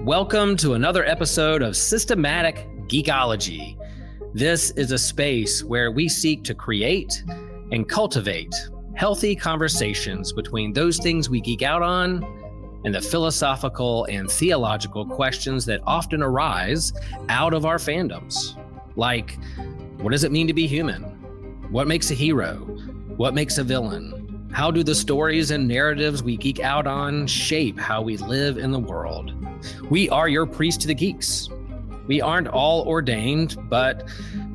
Welcome to another episode of Systematic Geekology. This is a space where we seek to create and cultivate healthy conversations between those things we geek out on and the philosophical and theological questions that often arise out of our fandoms. Like, what does it mean to be human? What makes a hero? What makes a villain? How do the stories and narratives we geek out on shape how we live in the world? We are your priest to the geeks. We aren't all ordained, but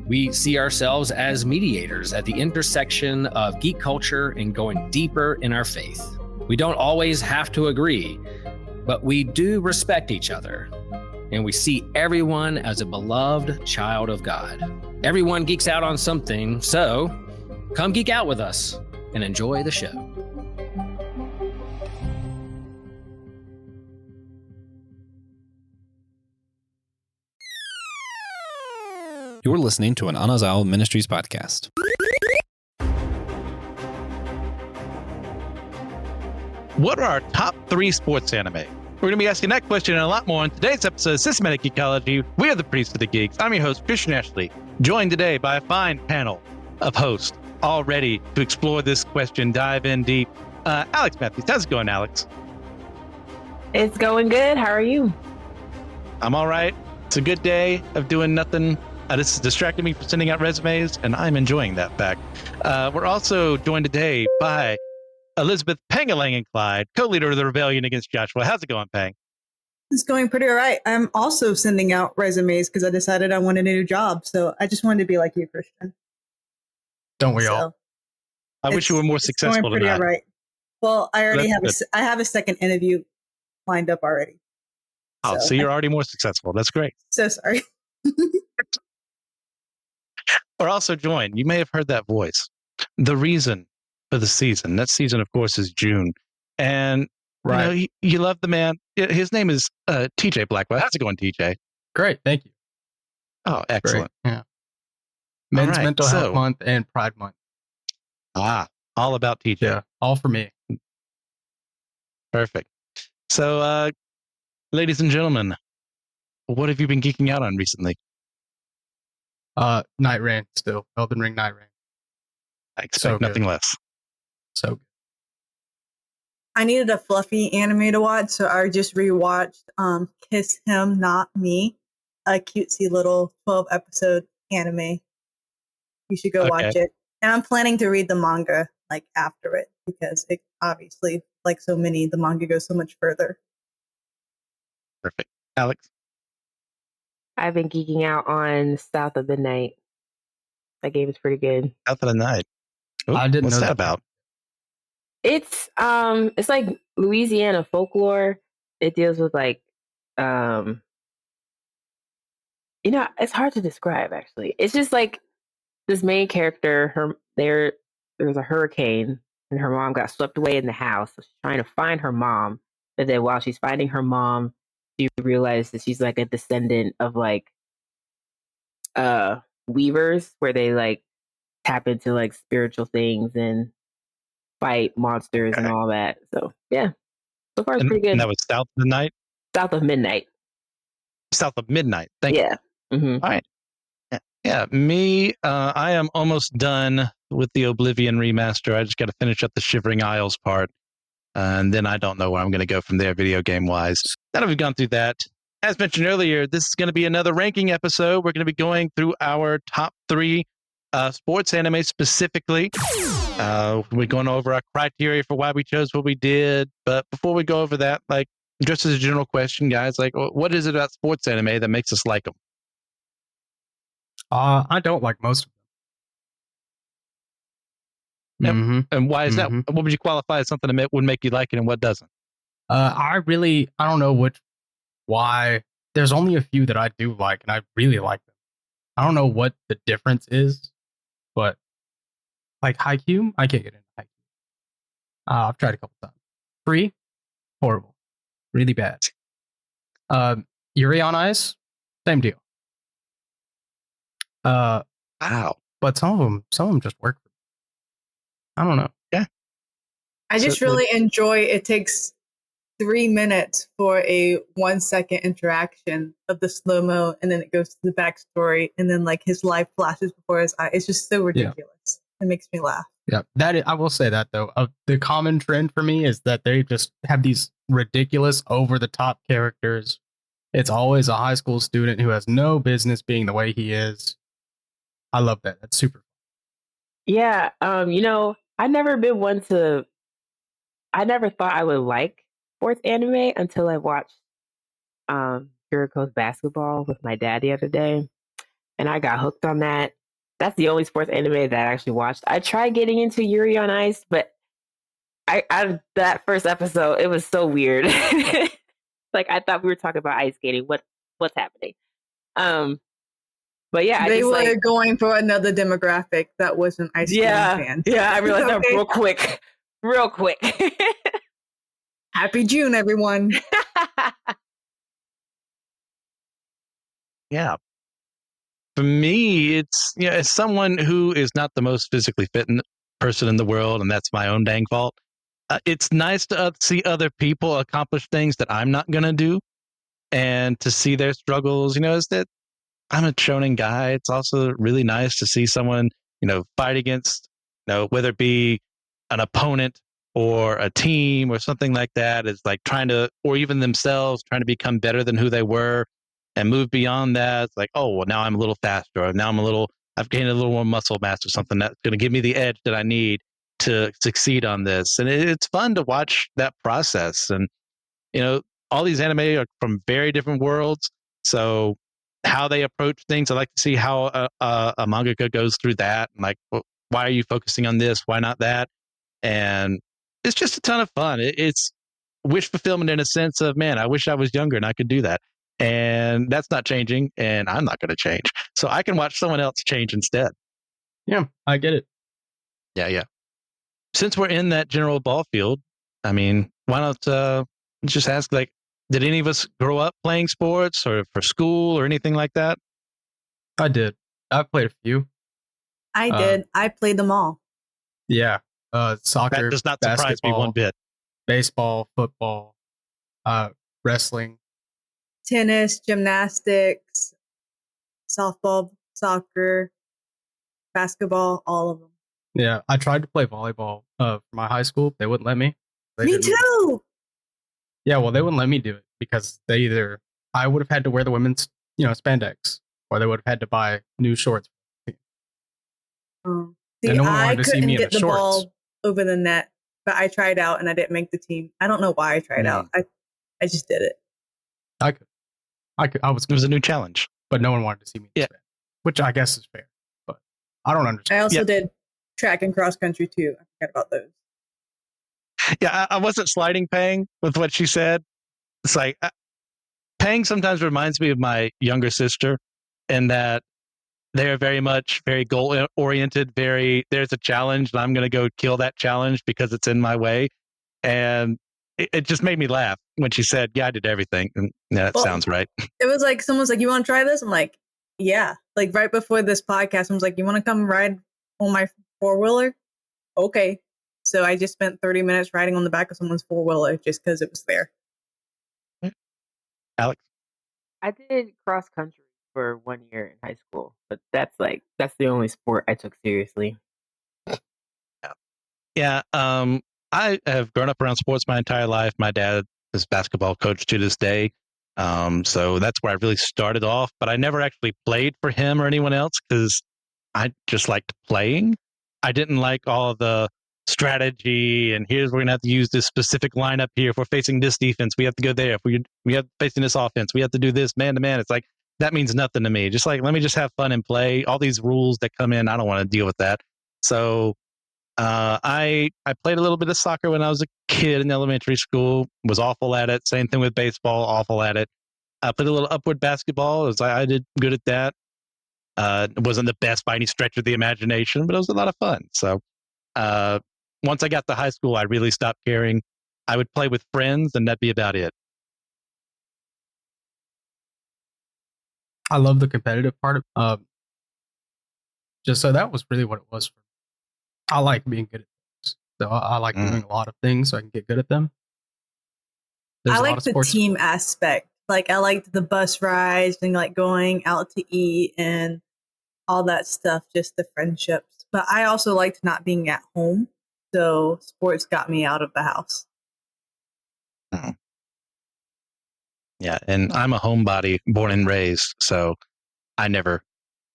we see ourselves as mediators at the intersection of geek culture and going deeper in our faith. We don't always have to agree, but we do respect each other, and we see everyone as a beloved child of God. Everyone geeks out on something, so come geek out with us and enjoy the show. You're listening to an Anazal Ministries podcast. What are our top 3 sports anime? We're going to be asking that question and a lot more on today's episode of Systematic Geekology. We are the Priest of the Geeks. I'm your host, Christian Ashley, joined today by a fine panel of hosts, all ready to explore this question, dive in deep. Alex Matthews, how's it going, Alex? It's going good. How are you? I'm all right. It's a good day of doing nothing. This is distracting me from sending out resumes, and I'm enjoying that fact. We're also joined today by Elizabeth Pangalang and Clyde, co-leader of the rebellion against Joshua. How's it going, Pang? It's going pretty all right. I'm also sending out resumes because I decided I wanted a new job. So I just wanted to be like you, Christian. Don't we all? I wish you were more successful going pretty than that. all right. Well, I already That's have a second interview lined up already. So you're already more successful. That's great. So sorry. We're also joined, you may have heard that voice, the reason for the season. That season, of course, is June. And right. You love the man. His name is TJ Blackwell. How's it going, TJ? Great, thank you. Oh, excellent. Great. Yeah. Men's right, Mental Health Month and Pride Month. All about TJ. Yeah, all for me. Perfect. So, ladies and gentlemen, what have you been geeking out on recently? Night Rain still. Elden Ring Night Rain. I expect nothing less. So good. I needed a fluffy anime to watch, so I just rewatched Kiss Him, Not Me, a cutesy little 12-episode anime. You should go watch it. And I'm planning to read the manga like after it because it obviously, like so many, the manga goes so much further. Perfect. Alex? I've been geeking out on South of Midnight. That game is pretty good. South of the Night. Ooh, I didn't what's know that about? It's like Louisiana folklore. It deals with like it's hard to describe actually. It's just like this main character, there was a hurricane and her mom got swept away in the house. So she's trying to find her mom. But then while she's finding her mom, she realizes that she's like a descendant of like weavers, where they like tap into like spiritual things and fight monsters and all that. So yeah, so far it's pretty good. And that was South of the Night? South of Midnight. South of Midnight. Thank you. Mm-hmm. All right. Yeah, me, I am almost done with the Oblivion remaster. I just got to finish up the Shivering Isles part. And then I don't know where I'm going to go from there video game wise. Now that we've gone through that, as mentioned earlier, this is going to be another ranking episode. We're going to be going through our top 3 sports anime specifically. We're going over our criteria for why we chose what we did. But before we go over that, like just as a general question, guys, like what is it about sports anime that makes us like them? I don't like most of them. Mm-hmm. And why is that? What would you qualify as something that would make you like it and what doesn't? I don't know why. There's only a few that I do like, and I really like them. I don't know what the difference is, but like Haikyuu, I can't get into Haikyuu. I've tried a couple times. Free, horrible, really bad. Yuri on Ice, same deal. Wow. But some of them just work for me. I don't know. Yeah. I just really enjoy it takes 3 minutes for a 1 second interaction of the slow-mo, and then it goes to the backstory, and then like his life flashes before his eyes. It's just so ridiculous. It makes me laugh. Yeah, I will say that though. The common trend for me is that they just have these ridiculous, over-the-top characters. It's always a high school student who has no business being the way he is. I love that. That's super. Yeah, I never been one to. I never thought I would like sports anime until I watched Jericho's basketball with my dad the other day, and I got hooked on that. That's the only sports anime that I actually watched. I tried getting into Yuri on Ice, but that first episode, it was so weird. Like I thought we were talking about ice skating. What's happening? But yeah, they were going for another demographic that wasn't ice skating fans. Yeah, I realized that real quick. Happy June, everyone. Yeah. For me, it's as someone who is not the most physically fit person in the world, and that's my own dang fault. It's nice to see other people accomplish things that I'm not gonna do, and to see their struggles. Is that I'm a shonen guy. It's also really nice to see someone fight against whether it be an opponent or a team or something like that, is like trying to, or even themselves trying to become better than who they were and move beyond that. It's like, oh, well, now I'm a little faster, or now I've gained a little more muscle mass or something that's going to give me the edge that I need to succeed on this. And it's fun to watch that process. And, all these anime are from very different worlds. So how they approach things, I like to see how a mangaka goes through that. And like, why are you focusing on this? Why not that? And it's just a ton of fun. It's wish fulfillment in a sense of, man, I wish I was younger and I could do that. And that's not changing, and I'm not going to change. So I can watch someone else change instead. Yeah, I get it. Yeah. Since we're in that general ball field, I mean, why not just ask, like, did any of us grow up playing sports or for school or anything like that? I did. I've played a few. I did. I played them all. Yeah. Soccer. That does not surprise me one bit. Baseball, football, wrestling, tennis, gymnastics, softball, soccer, basketball, all of them. Yeah, I tried to play volleyball for my high school. They wouldn't let me. Me too. Yeah, well, they wouldn't let me do it because I would have had to wear the women's, spandex, or they would have had to buy new shorts. See, no I couldn't get the ball over the net, but I tried out and I didn't make the team. I don't know why I tried out. I just did it. I could. It was a new challenge, but no one wanted to see me. Yeah, which I guess is fair, but I don't understand. I also did track and cross country too. I forgot about those. Yeah, I wasn't sliding Pang with what she said. It's like Pang sometimes reminds me of my younger sister, in that they're very goal oriented. There's a challenge, and I'm going to go kill that challenge because it's in my way. And it just made me laugh when she said, "Yeah, I did everything." And that sounds right. It was like someone's like, "You want to try this?" I'm like, "Yeah." Like right before this podcast, I was like, "You want to come ride on my 4-wheeler?" Okay. So I just spent 30 minutes riding on the back of someone's 4-wheeler just because it was there. Alex? I did cross country for 1 year in high school, but that's the only sport I took seriously. Yeah. I have grown up around sports my entire life. My dad is a basketball coach to this day. So that's where I really started off, but I never actually played for him or anyone else because I just liked playing. I didn't like all the strategy and we're going to have to use this specific lineup here. If we're facing this defense, we have to go there. If we have facing this offense, we have to do this man to man. It's like, that means nothing to me. Just like, let me just have fun and play. All these rules that come in, I don't want to deal with that. So I played a little bit of soccer when I was a kid in elementary school, was awful at it. Same thing with baseball, awful at it. I played a little upward basketball. I did good at that. It wasn't the best by any stretch of the imagination, but it was a lot of fun. So once I got to high school, I really stopped caring. I would play with friends, and that'd be about it. I love the competitive part of just so that was really what it was for me. I like being good at things. So I like doing a lot of things so I can get good at them. There's I a lot like of the sports. team aspect. Like I liked the bus rides and like going out to eat and all that stuff, just the friendships. But I also liked not being at home. So sports got me out of the house. Yeah, and I'm a homebody, born and raised, so I never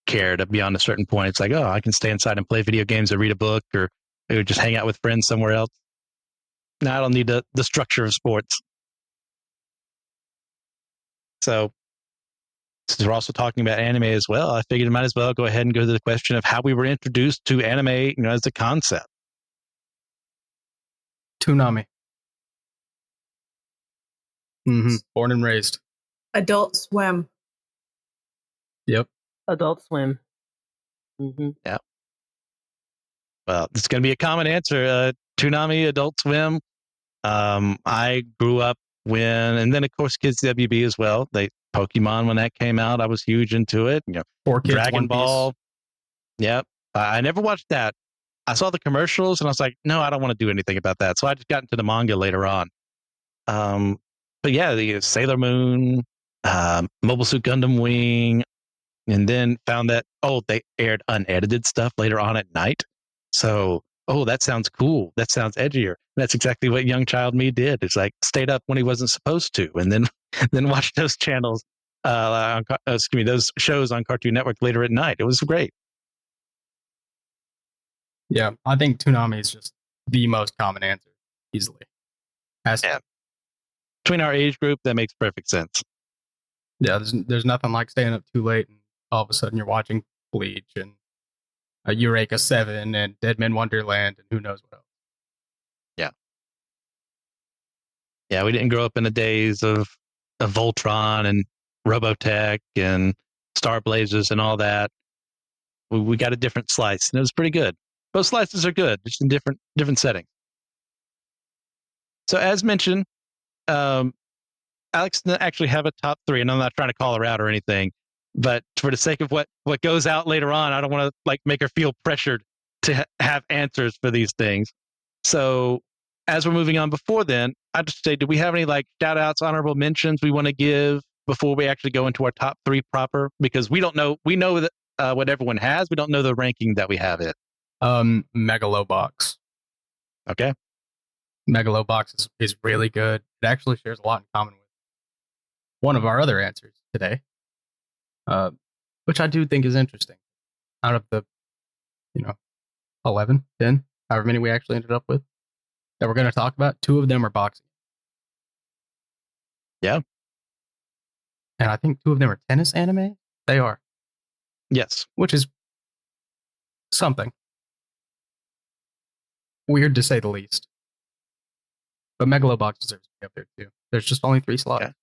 cared beyond a certain point. It's like, oh, I can stay inside and play video games or read a book or just hang out with friends somewhere else. No, I don't need the structure of sports. So since we're also talking about anime as well, I figured I might as well go ahead and go to the question of how we were introduced to anime, as a concept. Toonami. Born and raised. Adult Swim. Yep. Adult Swim. Mm-hmm. Yeah. Well, it's going to be a common answer. Toonami, Adult Swim. I grew up and then of course Kids WB as well. Pokemon, when that came out, I was huge into it. 4 Kids, Dragon One Ball. Piece. Yep. I never watched that. I saw the commercials and I was like, no, I don't want to do anything about that. So I just got into the manga later on. But yeah, the Sailor Moon, Mobile Suit Gundam Wing, and then found that, they aired unedited stuff later on at night. So, that sounds cool. That sounds edgier. That's exactly what young child me did. It's like stayed up when he wasn't supposed to, and then then watched those channels, those shows on Cartoon Network later at night. It was great. Yeah, I think Toonami is just the most common answer, easily. Between our age group, that makes perfect sense. Yeah, there's nothing like staying up too late and all of a sudden you're watching Bleach and Eureka 7 and Dead Men Wonderland and who knows what else. Yeah, we didn't grow up in the days of Voltron and Robotech and Star Blazers and all that. We got a different slice, and it was pretty good. Both slices are good, just in different settings. So as mentioned, Alex didn't actually have a top 3, and I'm not trying to call her out or anything, but for the sake of what goes out later on, I don't want to make her feel pressured to have answers for these things. So as we're moving on before then, I just say, do we have any shout outs, honorable mentions we want to give before we actually go into our top 3 proper? Because we don't know. We know that what everyone has. We don't know the ranking that we have it. Megalobox. Okay. Megalobox is really good. It actually shares a lot in common with one of our other answers today, which I do think is interesting. Out of the, 11, 10, however many we actually ended up with that we're going to talk about, 2 of them are boxing. Yeah. And I think 2 of them are tennis anime. They are. Yes. Which is something. Weird to say the least. But Megalobox deserves to be up there too. There's just only 3 slots. Okay.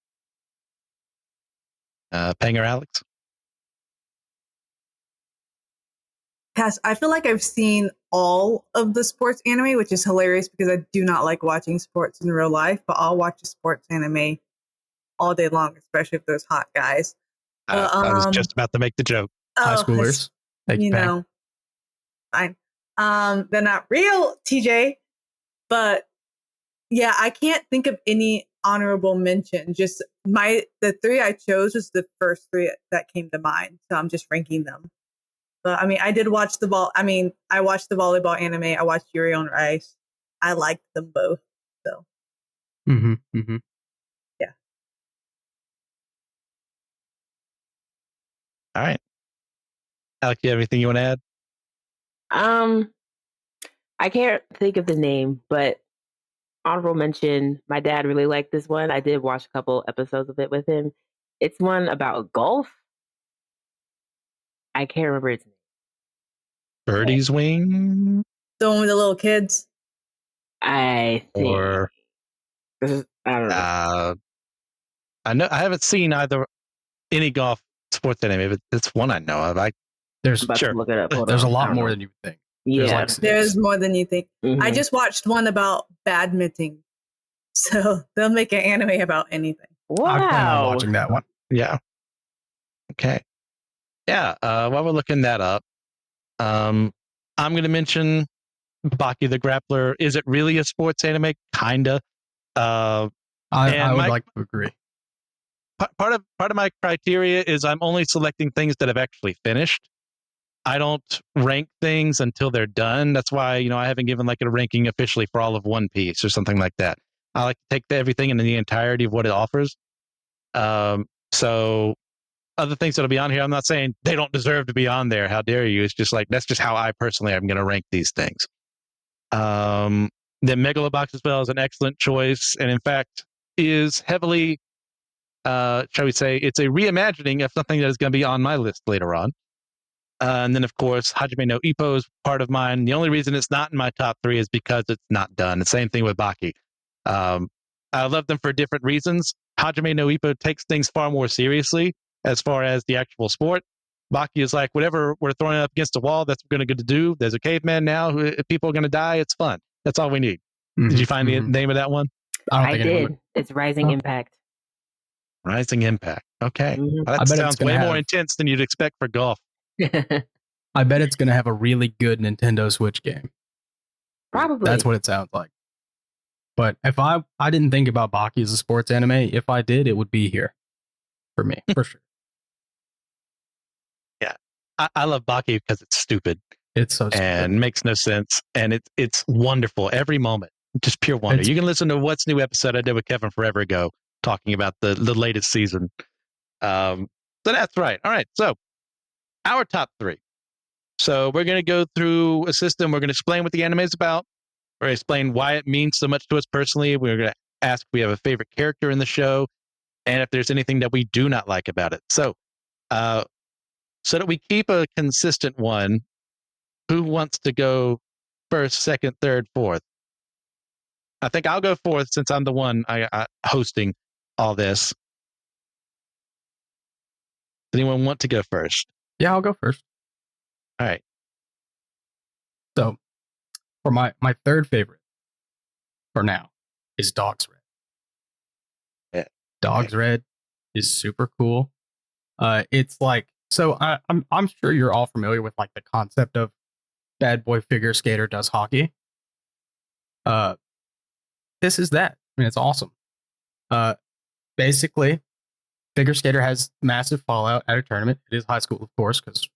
Panger Alex? Cass, I feel like I've seen all of the sports anime, which is hilarious because I do not like watching sports in real life, but I'll watch a sports anime all day long, especially if there's hot guys. I was just about to make the joke. High schoolers. Fine. They're not real, TJ, but yeah, I can't think of any honorable mention. Just the 3 I chose was the first 3 that came to mind, so I'm just ranking them. But I mean, I did watch I watched the volleyball anime. I watched Yuri on Ice. I liked them both. So. Yeah. All right. Alex, you have anything you want to add? I can't think of the name, but honorable mention, my dad really liked this one. I did watch a couple episodes of it with him. It's one about golf. I can't remember its name. Birdie's Wing? The one with the little kids? I think. Or I don't know. I haven't seen any golf sports anime, but it's one I know of. There's I'm about to look it up. Hold there's on. a lot more than you would think. Yeah. There's more than you think. Mhm. I just watched one about badminton. So they'll make an anime about anything. Wow. I plan on watching that one. Yeah. Okay. Yeah. While we're looking that up, I'm going to mention Baki the Grappler. Is it really a sports anime? Kinda. I I would like to agree. Part of my criteria is I'm only selecting things that have actually finished. I don't rank things until they're done. That's why, I haven't given like a ranking officially for all of One Piece or something like that. I like to take everything in the entirety of what it offers. So other things that'll be on here, I'm not saying they don't deserve to be on there. How dare you? It's just like, that's just how I personally am going to rank these things. The Megalobox as well is an excellent choice. And in fact, is heavily, shall we say, it's a reimagining of something that is going to be on my list later on. And then, of course, Hajime no Ippo is part of mine. The only reason it's not in my top 3 is because it's not done. The same thing with Baki. I love them for different reasons. Hajime no Ippo takes things far more seriously as far as the actual sport. Baki is like, whatever we're throwing up against a wall, that's what we're going to do. There's a caveman now. If people are going to die, it's fun. That's all we need. Mm-hmm, Did you find the name of that one? I did. It's Rising Impact. Rising Impact. Okay. Mm-hmm. Well, that sounds way more intense than you'd expect for golf. I bet it's going to have a really good Nintendo Switch game. Probably. That's what it sounds like. But if I didn't think about Baki as a sports anime, if I did, it would be here for me, for sure. Yeah. I love Baki because it's stupid. It's so stupid. And makes no sense. And it's wonderful every moment. Just pure wonder. You can listen to What's New episode I did with Kevin forever ago talking about the latest season. So that's right. All right. So our top 3. So we're going to go through a system. We're going to explain what the anime is about. We're going to explain why it means so much to us personally. We're going to ask if we have a favorite character in the show and if there's anything that we do not like about it. So so that we keep a consistent one, who wants to go first, second, third, fourth? I think I'll go fourth since I'm the one hosting all this. Does anyone want to go first? Yeah, I'll go first. All right. So for my third favorite for now is Dog's Red. Yeah. Dog's Red is super cool. It's like, so I'm sure you're all familiar with like the concept of bad boy figure skater does hockey. This is that. I mean, it's awesome. Basically, figure skater has massive fallout at a tournament. It is high school, of course, because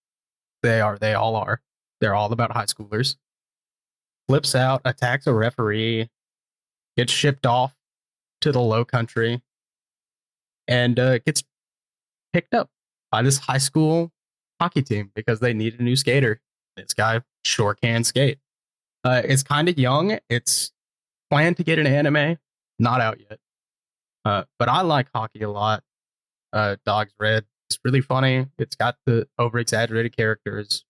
they all are. They're all about high schoolers. Flips out, attacks a referee, gets shipped off to the low country, and gets picked up by this high school hockey team because they need a new skater. This guy sure can skate. It's kind of young. It's planned to get an anime, not out yet. But I like hockey a lot. Dog's Red. It's really funny. It's got the over-exaggerated characters.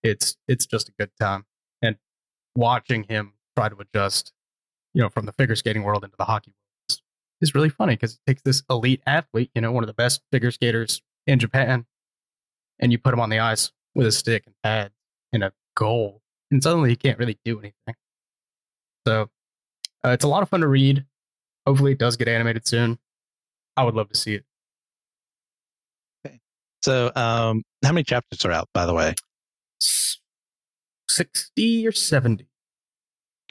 It's just a good time. And watching him try to adjust, from the figure skating world into the hockey world is really funny because it takes this elite athlete, one of the best figure skaters in Japan, and you put him on the ice with a stick and pads and a goal, and suddenly he can't really do anything. So it's a lot of fun to read. Hopefully it does get animated soon. I would love to see it. Okay. So how many chapters are out, by the way? 60 or 70.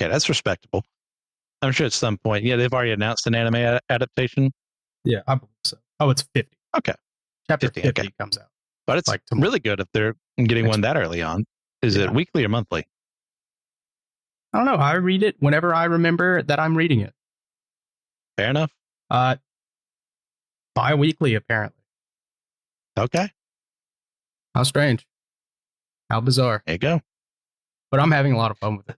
Okay, that's respectable. I'm sure at some point, they've already announced an anime adaptation. Yeah, I believe so. Oh, it's 50. Okay. Chapter 50 comes out. But it's really good if they're getting one that early on. Is it weekly or monthly? I don't know. I read it whenever I remember that I'm reading it. Fair enough. Bi-weekly, apparently. Okay. How strange. How bizarre. There you go. But I'm having a lot of fun with it.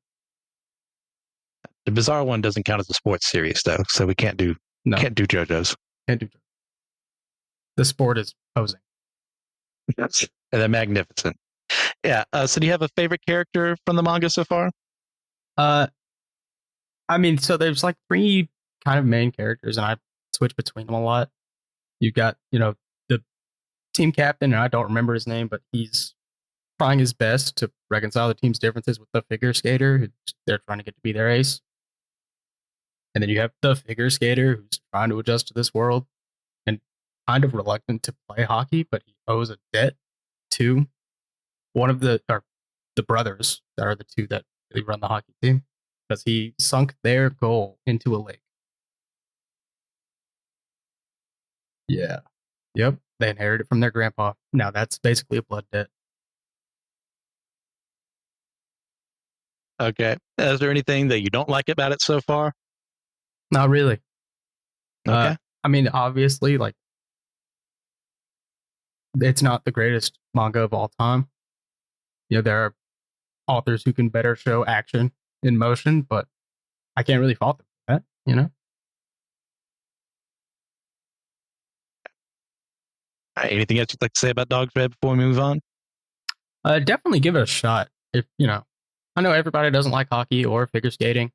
The bizarre one doesn't count as a sports series, though, so we can't do JoJo's. Can't do JoJo's. The sport is posing. Yes. And they're magnificent. Yeah. So do you have a favorite character from the manga so far? I mean, so there's like 3 kind of main characters, and I switch between them a lot. You've got, the team captain, and I don't remember his name, but he's trying his best to reconcile the team's differences with the figure skater who they're trying to get to be their ace. And then you have the figure skater who's trying to adjust to this world and kind of reluctant to play hockey, but he owes a debt to one of the brothers that are the 2 that really run the hockey team, because he sunk their goal into a lake. Yeah. Yep. They inherit it from their grandpa. Now that's basically a blood debt. Okay. Is there anything that you don't like about it so far? Not really. Okay. I mean, obviously, like, it's not the greatest manga of all time. There are authors who can better show action in motion, but I can't really fault them for that. All right, anything else you'd like to say about Dog's Red before we move on? Definitely give it a shot. If I know everybody doesn't like hockey or figure skating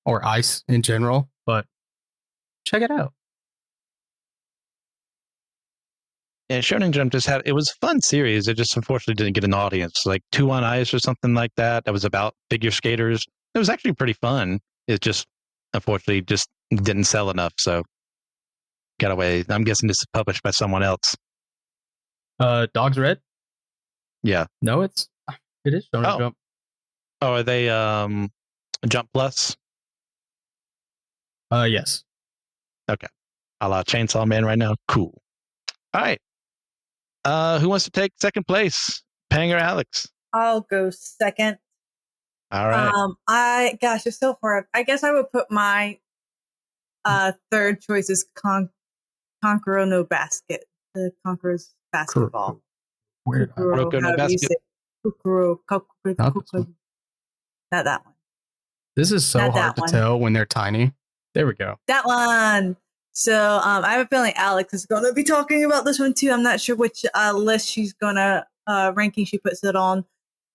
or ice in general, but check it out. Yeah, Shonen Jump just had, it was a fun series. It just unfortunately didn't get an audience. Like Two on Ice or something like that. That was about figure skaters. It was actually pretty fun. It just unfortunately just didn't sell enough. So got away. I'm guessing this is published by someone else. Dogs Red? Yeah. No, it is Shonen Jump. Oh, are they Jump Plus? Yes. Okay. A la Chainsaw Man right now. Cool. All right. Who wants to take second place? Pang or Alex? I'll go second. All right. Gosh, it's so hard. I guess I would put my third choice as Conqueror no Basket. The Conqueror's basketball. Weird. Kukuro, Kuroko no however you Basket. say Kukuro, Not this one. Not that one. This is so Not hard that to one. tell when they're tiny. There we go. That one. So I have a feeling Alex is going to be talking about this one too. I'm not sure which list she's going to ranking she puts it on.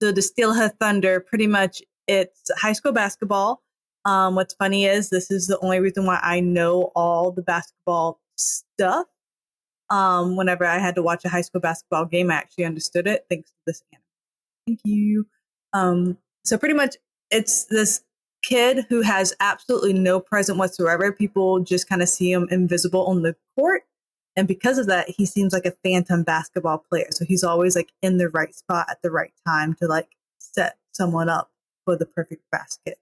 So to steal her thunder, pretty much it's high school basketball. What's funny is this is the only reason why I know all the basketball stuff. Whenever I had to watch a high school basketball game, I actually understood it thanks to this anime. Thank you. So pretty much it's this kid who has absolutely no presence whatsoever. People just kind of see him invisible on the court. And because of that, he seems like a phantom basketball player. So he's always like in the right spot at the right time to like set someone up for the perfect basket.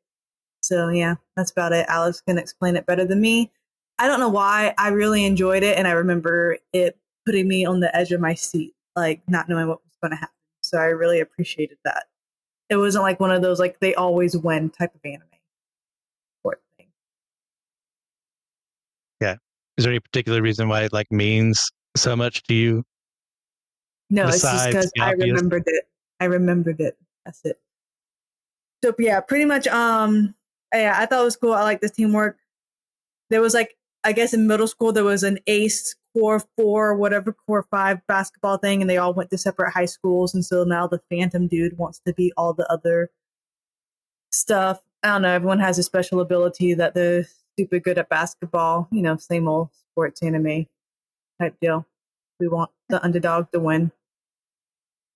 So yeah, that's about it. Alex can explain it better than me. I don't know why. I really enjoyed it. And I remember it putting me on the edge of my seat, like not knowing what was going to happen. So I really appreciated that. It wasn't like one of those like they always win type of anime sport thing. Yeah. Is there any particular reason why it like means so much to you? No, it's just Besides because the I obvious? remembered it. I remembered it. That's it. So yeah, pretty much. Yeah, I thought it was cool. I like the teamwork. There was like, I guess in middle school there was an ace core 4, whatever core 5 basketball thing, and they all went to separate high schools. And so now the Phantom dude wants to be all the other stuff. I don't know. Everyone has a special ability that they're super good at basketball. You know, same old sports anime type deal. We want the underdog to win.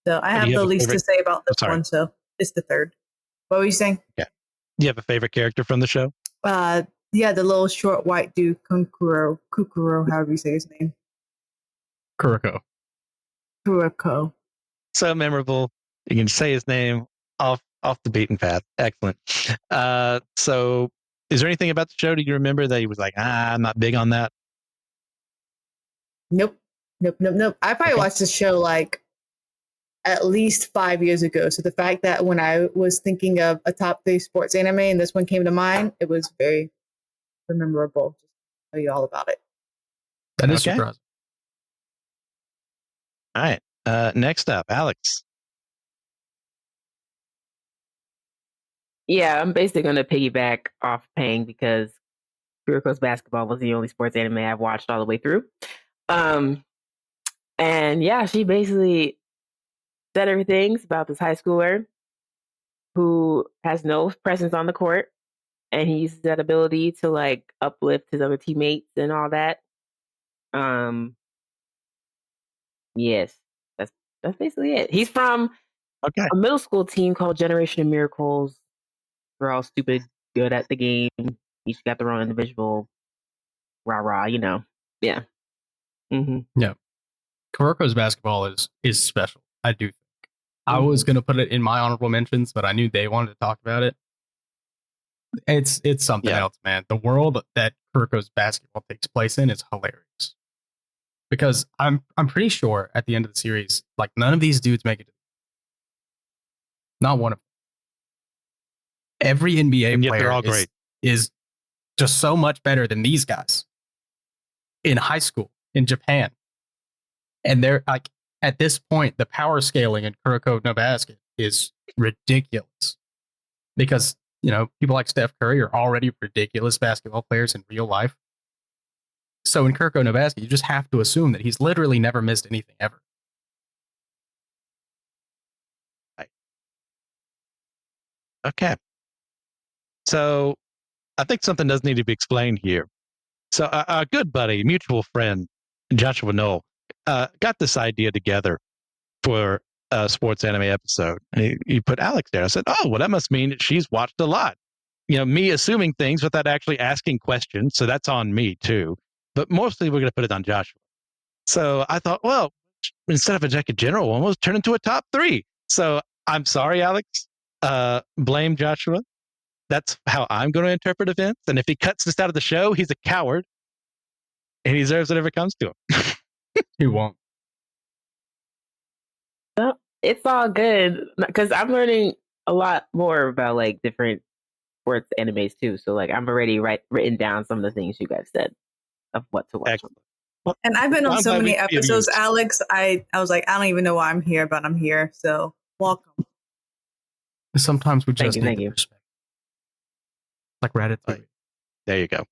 So I Do have you the have a least to favorite- say about this sorry. one. So it's the third. What were you saying? Do you have a favorite character from the show? Yeah, the little short white dude, Kukuro, however you say his name. Kuroko. Kuroko. So memorable. You can say his name off the beaten path. Excellent. So is there anything about the show do you remember that he was like, I'm not big on that? Nope. I probably watched this show like at least 5 years ago. So the fact that when I was thinking of a top 3 sports anime and this one came to mind, it was very memorable. Just to tell you all about it. That is Okay. surprising. All right. Next up, Alex. Yeah, I'm basically going to piggyback off Pang because Kuroko's basketball was the only sports anime I've watched all the way through. And yeah, she basically said everything about this high schooler who has no presence on the court, and he uses that ability to like uplift his other teammates and all that. Yes, that's basically it. He's from Okay. a middle school team called Generation of Miracles. They're all stupid good at the game. Each got their own individual rah, you know. Yeah. Yeah. Kuroko's basketball is special. I do think. I was going to put it in my honorable mentions, but I knew they wanted to talk about it. It's something else, man. The world that Kuroko's basketball takes place in is hilarious. because I'm pretty sure at the end of the series, like none of these dudes make it. Not one of them. Every NBA And yet they're player all great. is just so much better than these guys in high school in Japan. And they're like, at this point, the power scaling in Kuroko no Basket is ridiculous because, people like Steph Curry are already ridiculous basketball players in real life. So in Kuroko no Basket, you just have to assume that he's literally never missed anything ever. Okay. So I think something does need to be explained here. So a good buddy, mutual friend, Joshua Knoll, got this idea together for a sports anime episode. And he put Alex there. I said, oh, well, that must mean that she's watched a lot. Me assuming things without actually asking questions. So that's on me too. But mostly we're going to put it on Joshua. So I thought, well, instead of a Jacket General one, we'll turn into a top 3. So I'm sorry, Alex. Blame Joshua. That's how I'm going to interpret events. And if he cuts this out of the show, he's a coward. And he deserves whatever comes to him. He won't. It's all good because I'm learning a lot more about like different sports animes too. So like I'm already written down some of the things you guys said of what to watch. Excellent. And I've been on I'm so glad many we could be of episodes, use. Alex. I was like, I don't even know why I'm here, but I'm here. So welcome. Sometimes we just Thank need you. the respect. Like Ratatouille. Right. There you go.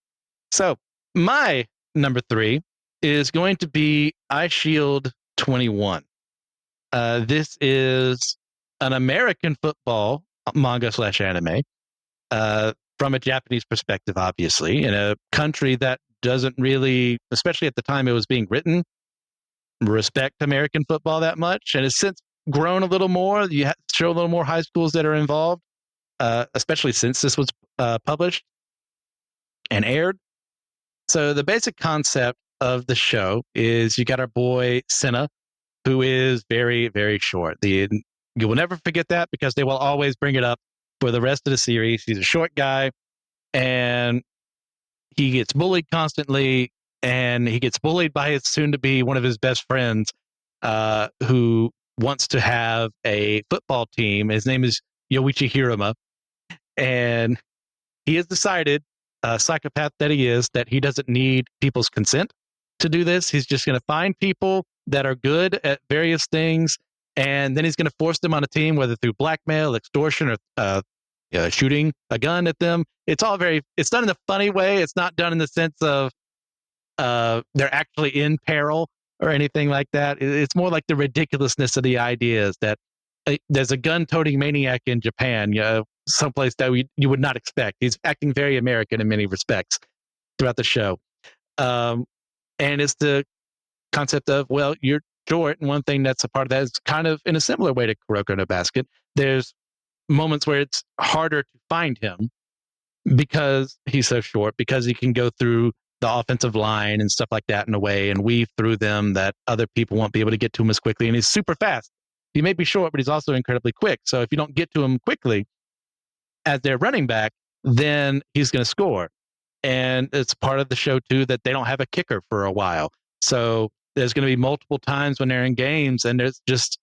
So my number 3 is going to be iShield 21. This is an American football manga / anime from a Japanese perspective, obviously, in a country that doesn't really, especially at the time it was being written, respect American football that much. And has since grown a little more. You show a little more high schools that are involved, especially since this was published and aired. So the basic concept of the show is you got our boy Senna, who is very, very short. You will never forget that because they will always bring it up for the rest of the series. He's a short guy and he gets bullied constantly, and he gets bullied by his soon-to-be one of his best friends who wants to have a football team. His name is Yoichi Hiruma, and he has decided, psychopath that he is, that he doesn't need people's consent to do this. He's just going to find people that are good at various things, and then he's going to force them on a team, whether through blackmail, extortion, or shooting a gun at them. It's done in a funny way. It's not done in the sense of they're actually in peril or anything like that. It's more like the ridiculousness of the ideas that there's a gun-toting maniac in Japan, someplace that you would not expect. He's acting very American in many respects throughout the show. And it's the concept of, well, you're short, and one thing that's a part of that is kind of in a similar way to Kuroko no Basket. There's moments where it's harder to find him because he's so short, because he can go through the offensive line and stuff like that in a way and weave through them that other people won't be able to get to him as quickly. And he's super fast. He may be short, but he's also incredibly quick. So if you don't get to him quickly as their running back, then he's going to score. And it's part of the show too that they don't have a kicker for a while. So there's going to be multiple times when they're in games and they just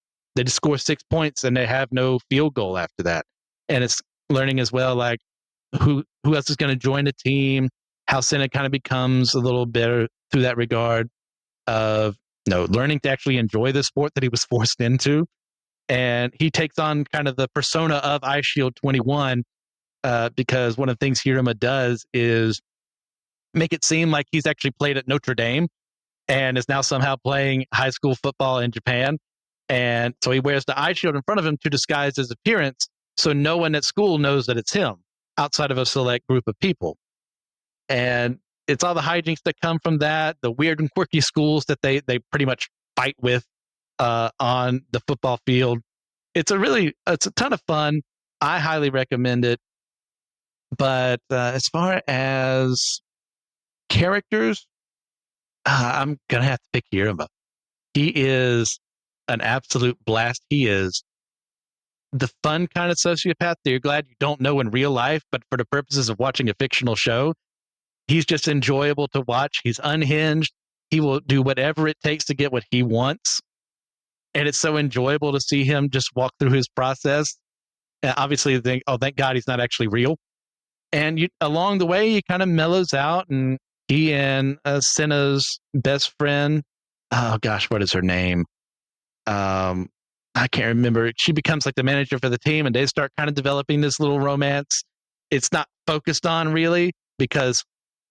score 6 points and they have no field goal after that. And it's learning as well, like who else is going to join the team, how Senna kind of becomes a little better through that regard of learning to actually enjoy the sport that he was forced into. And he takes on kind of the persona of iShield 21 because one of the things Hiruma does is make it seem like he's actually played at Notre Dame and is now somehow playing high school football in Japan. And so he wears the eye shield in front of him to disguise his appearance so no one at school knows that it's him outside of a select group of people. And it's all the hijinks that come from that, the weird and quirky schools that they pretty much fight with on the football field. It's a ton of fun. I highly recommend it. But as far as characters, I'm going to have to pick Hiruma. He is an absolute blast. He is the fun kind of sociopath that you're glad you don't know in real life, but for the purposes of watching a fictional show, he's just enjoyable to watch. He's unhinged. he will do whatever it takes to get what he wants. And it's so enjoyable to see him just walk through his process. And obviously, you think, oh, thank God he's not actually real. And along the way, he kind of mellows out, and he and Senna's best friend, oh gosh, what is her name? I can't remember. She becomes like the manager for the team, and they start kind of developing this little romance. It's not focused on really because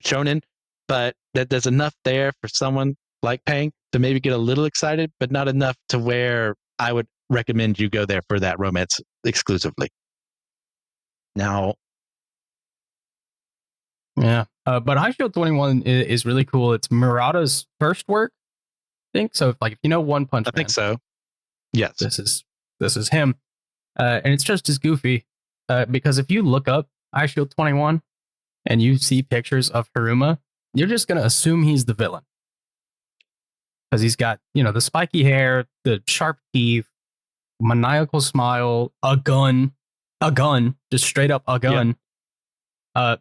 shonen, but there's enough there for someone like Pang to maybe get a little excited, but not enough to where I would recommend you go there for that romance exclusively. Now, Yeah. But High Shield 21 is really cool. It's Murata's first work, I think. So if you know One Punch I Man, think so. Yes. This is him. And it's just as goofy. Because if you look up High Shield 21 and you see pictures of Haruma, you're just going to assume he's the villain. Because he's got, the spiky hair, the sharp teeth, maniacal smile, a gun, just straight up a gun. Yeah.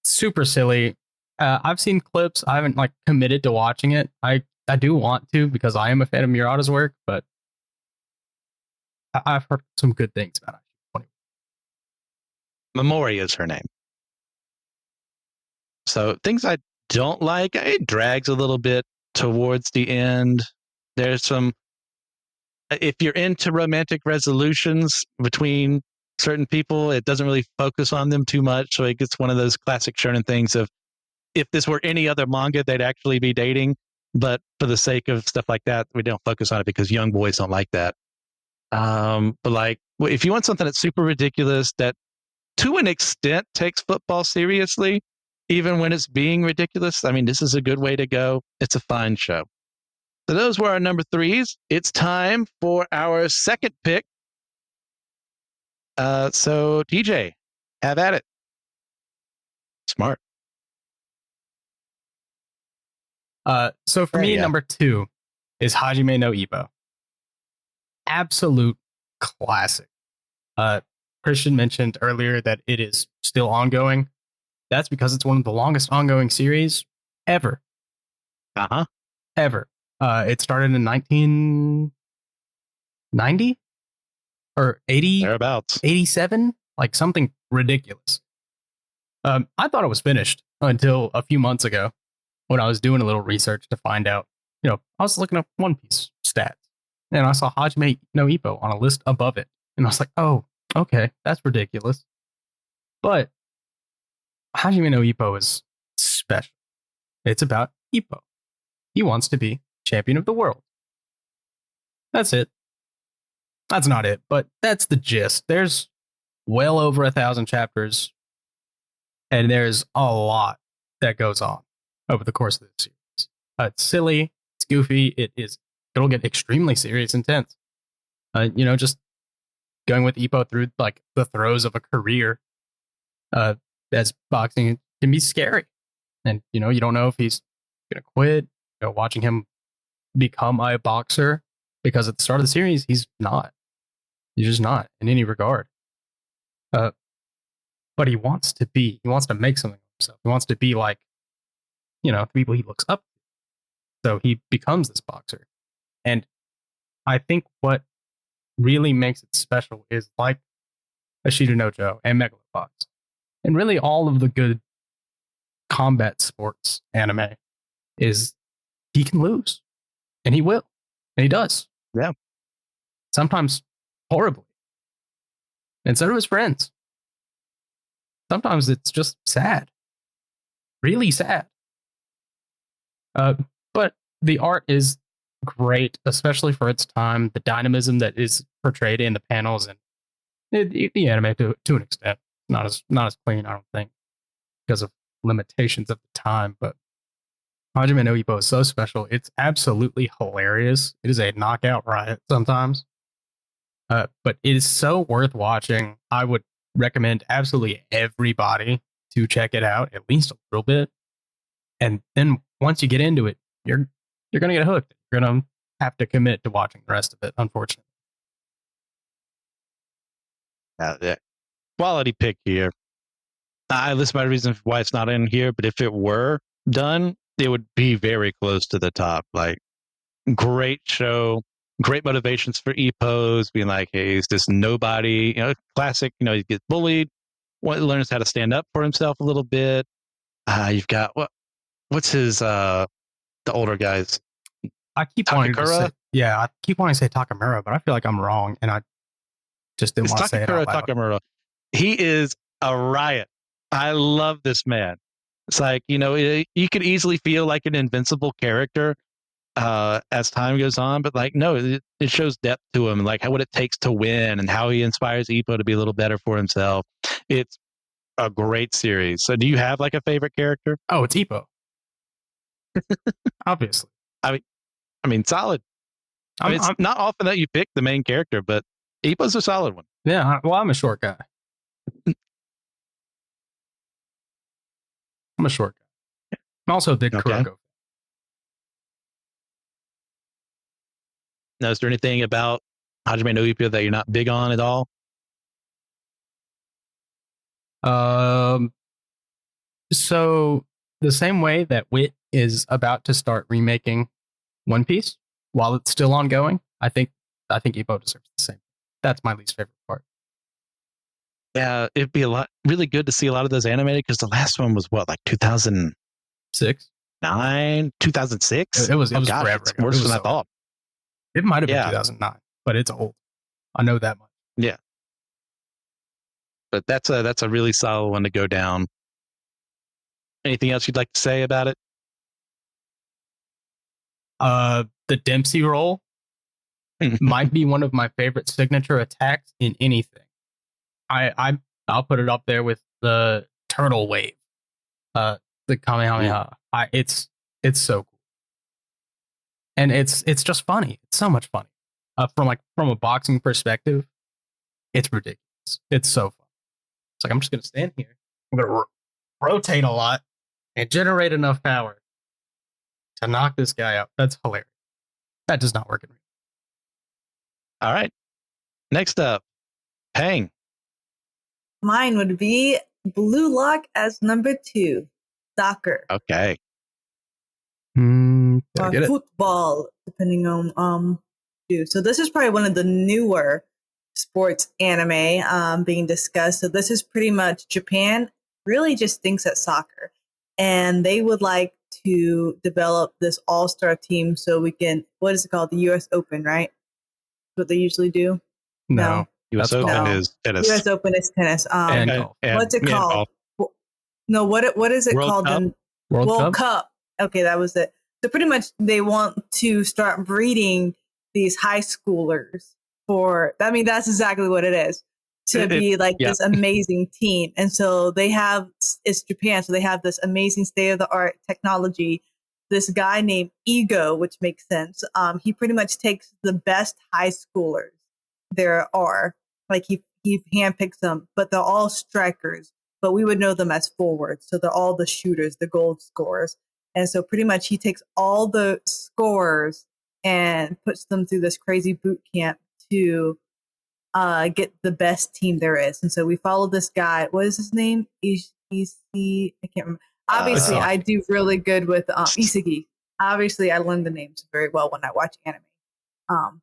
Super silly. I've seen clips. I haven't committed to watching it. I do want to because I am a fan of Murata's work, but I've heard some good things about it. Memoria is her name. So things I don't like, it drags a little bit towards the end. There's some, if you're into romantic resolutions between certain people, it doesn't really focus on them too much. So it gets one of those classic shonen things of, if this were any other manga, they'd actually be dating. But for the sake of stuff like that, we don't focus on it because young boys don't like that. But if you want something that's super ridiculous, that to an extent takes football seriously, even when it's being ridiculous, I mean, this is a good way to go. It's a fine show. So those were our number threes. It's time for our second pick. So TJ, have at it. Smart. So for me, number 2 is Hajime no Ippo. Absolute classic. Christian mentioned earlier that it is still ongoing. That's because it's one of the longest ongoing series ever. Ever. It started in 1990 or 80, thereabouts, 87, something ridiculous. I thought it was finished until a few months ago when I was doing a little research to find out. I was looking up One Piece stats, and I saw Hajime no Ippo on a list above it, and I was like, oh, okay, that's ridiculous. But Hajime no Ippo is special. It's about Ippo. He wants to be champion of the world. That's it. That's not it, but that's the gist. There's well over 1,000 chapters, and there's a lot that goes on over the course of this series. It's silly, it's goofy, it'll get extremely serious and tense. Just going with Ippo through the throes of a career as boxing can be scary. And you don't know if he's gonna quit. Watching him become a boxer, because at the start of the series he's not. He's just not in any regard. But he wants to make something of himself. He wants to be like, the people he looks up to. So he becomes this boxer. And I think what really makes it special is like Ashita no Joe and Megalobox. And really all of the good combat sports anime is he can lose. And he will. And he does. Yeah. Sometimes horribly. And so do his friends. Sometimes it's just sad. Really sad. But the art is great, especially for its time. The dynamism that is portrayed in the panels and the anime to an extent. Not as clean, I don't think, because of limitations of the time. But Hajime no Ippo is so special. It's absolutely hilarious. It is a knockout riot sometimes. But it is so worth watching. I would recommend absolutely everybody to check it out, at least a little bit. And then once you get into it, you're going to get hooked. You're going to have to commit to watching the rest of it, unfortunately. Yeah. Quality pick here. I list my reasons why it's not in here, but if it were done, it would be very close to the top. Like, great show, great motivations for Epos, being like, hey, he's just nobody, classic, he gets bullied, learns how to stand up for himself a little bit. You've got, what's his, the older guys? I keep wanting to Takakura? say, I keep wanting to say Takamura, but I feel like I'm wrong, and I just didn't want to say it out loud. Takamura. He is a riot. I love this man. It's like, you could easily feel like an invincible character as time goes on, but like, no, it shows depth to him, like what it takes to win and how he inspires Ippo to be a little better for himself. It's a great series. So do you have like a favorite character? Oh, it's Ippo. Obviously. I mean, solid. It's not often that you pick the main character, but Ippo's a solid one. Yeah, well, I'm a short guy. I'm a short guy. I'm also a big Kuroko. Now, is there anything about Hajime no Ippo that you're not big on at all? So the same way that Wit is about to start remaking One Piece while it's still ongoing, I think Ippo deserves the same. That's my least favorite part. Yeah, it'd be really good to see a lot of those animated, because the last one was what, like 2006, 2006. It was forever it's worse than I thought. It might have been 2009, but it's old. I know that much. Yeah, but that's a really solid one to go down. Anything else you'd like to say about it? The Dempsey roll might be one of my favorite signature attacks in anything. I'll put it up there with the turtle wave, the Kamehameha. It's so cool, and it's just funny. It's so much funny. From a boxing perspective, it's ridiculous. It's so fun. It's like, I'm just gonna stand here. I'm gonna rotate a lot and generate enough power to knock this guy out. That's hilarious. That does not work in real. All right. Next up, Pang. Mine would be Blue Lock as number 2. Soccer. Okay. Or football, depending on So this is probably one of the newer sports anime being discussed. So this is pretty much Japan really just thinks at soccer, and they would like to develop this all-star team so we can, what is it called? The U.S. Open, right? What they usually do? No. U.S. Open is tennis. U.S. Open is tennis. What's it called? No, what is it called? World Cup. Okay, that was it. So pretty much they want to start breeding these high schoolers that's exactly what it is, to be like this amazing team. And so it's Japan, so they have this amazing state-of-the-art technology. This guy named Ego, which makes sense. He pretty much takes the best high schoolers there are. Like he handpicks them, but they're all strikers. But we would know them as forwards. So they're all the shooters, the goal scorers. And so pretty much he takes all the scorers and puts them through this crazy boot camp to get the best team there is. And so we follow this guy. What is his name? I can't remember. Obviously, I do really good with Isagi. Obviously, I learn the names very well when I watch anime.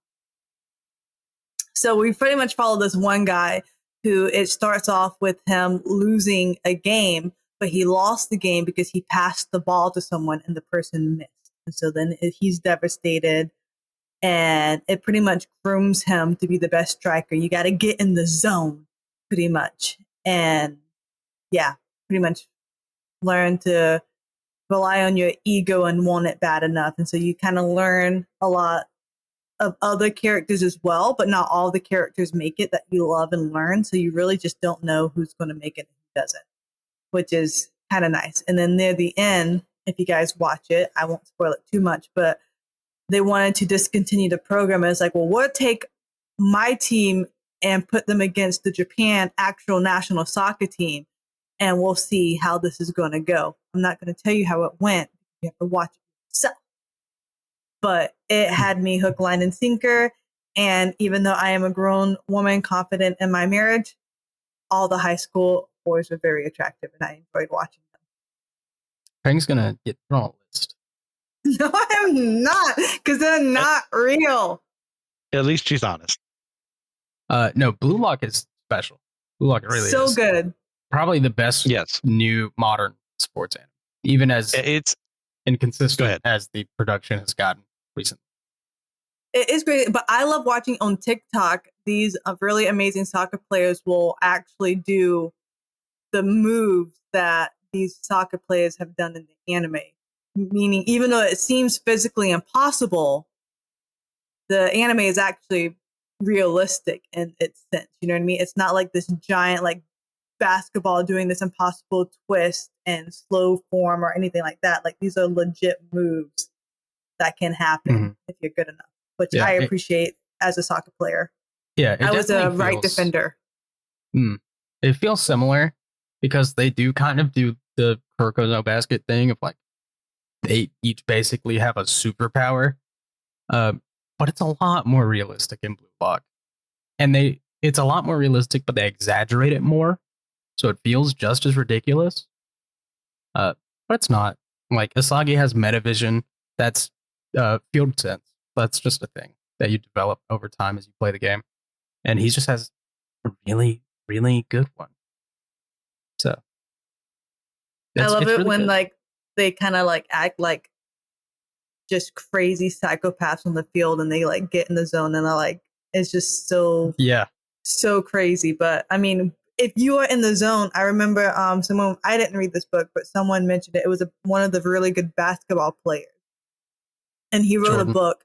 So we pretty much follow this one guy who, it starts off with him losing a game, but he lost the game because he passed the ball to someone and the person missed. And so then he's devastated, and it pretty much grooms him to be the best striker. You got to get in the zone pretty much. And pretty much learn to rely on your ego and want it bad enough. And so you kind of learn a lot of other characters as well, but not all the characters make it that you love and learn. So you really just don't know who's going to make it and who doesn't, which is kind of nice. And then near the end, if you guys watch it, I won't spoil it too much, but they wanted to discontinue the program. And it's like, well, we'll take my team and put them against the Japan actual national soccer team, and we'll see how this is going to go. I'm not going to tell you how it went. You have to watch it yourself. But it had me hook, line, and sinker. And even though I am a grown woman confident in my marriage, all the high school boys were very attractive, and I enjoyed watching them. Peng's gonna get thrown on a list. No, I'm not, because they're not real. At least she's honest. No, Blue Lock is special. Blue Lock really So is. good. Probably the best Yes, new modern sports anime, even as it's Go inconsistent ahead. as the production has gotten recently. It is great, but I love watching on TikTok. These really amazing soccer players will actually do the moves that these soccer players have done in the anime. Meaning, even though it seems physically impossible, the anime is actually realistic in its sense. You know what I mean? It's not like this giant, like, basketball doing this impossible twist and slow form or anything like that. Like, these are legit moves that can happen if you're good enough, which I appreciate as a soccer player. Yeah, I was a right defender. It feels similar because they do kind of do the Kuroko no basket thing of like they each basically have a superpower, but it's a lot more realistic in Blue Lock, and it's a lot more realistic, but they exaggerate it more, so it feels just as ridiculous. But it's not. Like Asagi has metavision, that's field sense. That's just a thing that you develop over time as you play the game, and he just has a really, really good one. So I love it really when good. like they kind of like act like just crazy psychopaths on the field, and they like get in the zone, and they're like, it's just so crazy. But I mean, if you are in the zone, I remember someone, I didn't read this book, but someone mentioned it. It was one of the really good basketball players, and he wrote a book.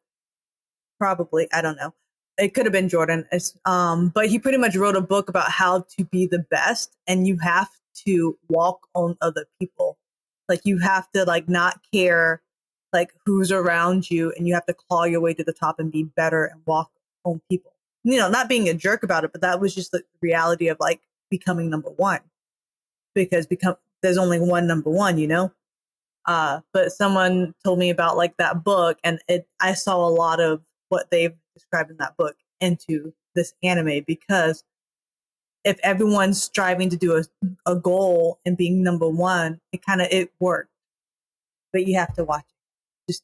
Probably, I don't know. It could have been Jordan. But he pretty much wrote a book about how to be the best, and you have to walk on other people. Like, you have to like not care like who's around you, and you have to claw your way to the top and be better and walk on people. You know, not being a jerk about it, but that was just the reality of like becoming number one, because there's only one number one, you know. But someone told me about like that book, and I saw a lot of what they've described in that book into this anime, because if everyone's striving to do a goal and being number one, it worked. But you have to watch it. Just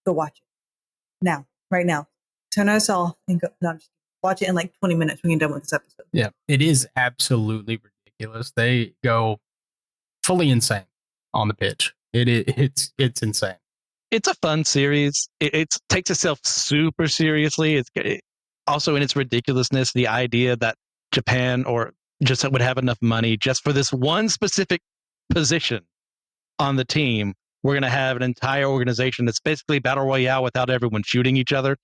go watch it now, right now. Turn us off and go. No, just watch it in like 20 minutes when you're done with this episode. Yeah, it is absolutely ridiculous. They go fully insane on the pitch. It's insane. It's a fun series. It takes itself super seriously. Also in its ridiculousness, the idea that Japan or just would have enough money just for this one specific position on the team. We're going to have an entire organization that's basically battle royale without everyone shooting each other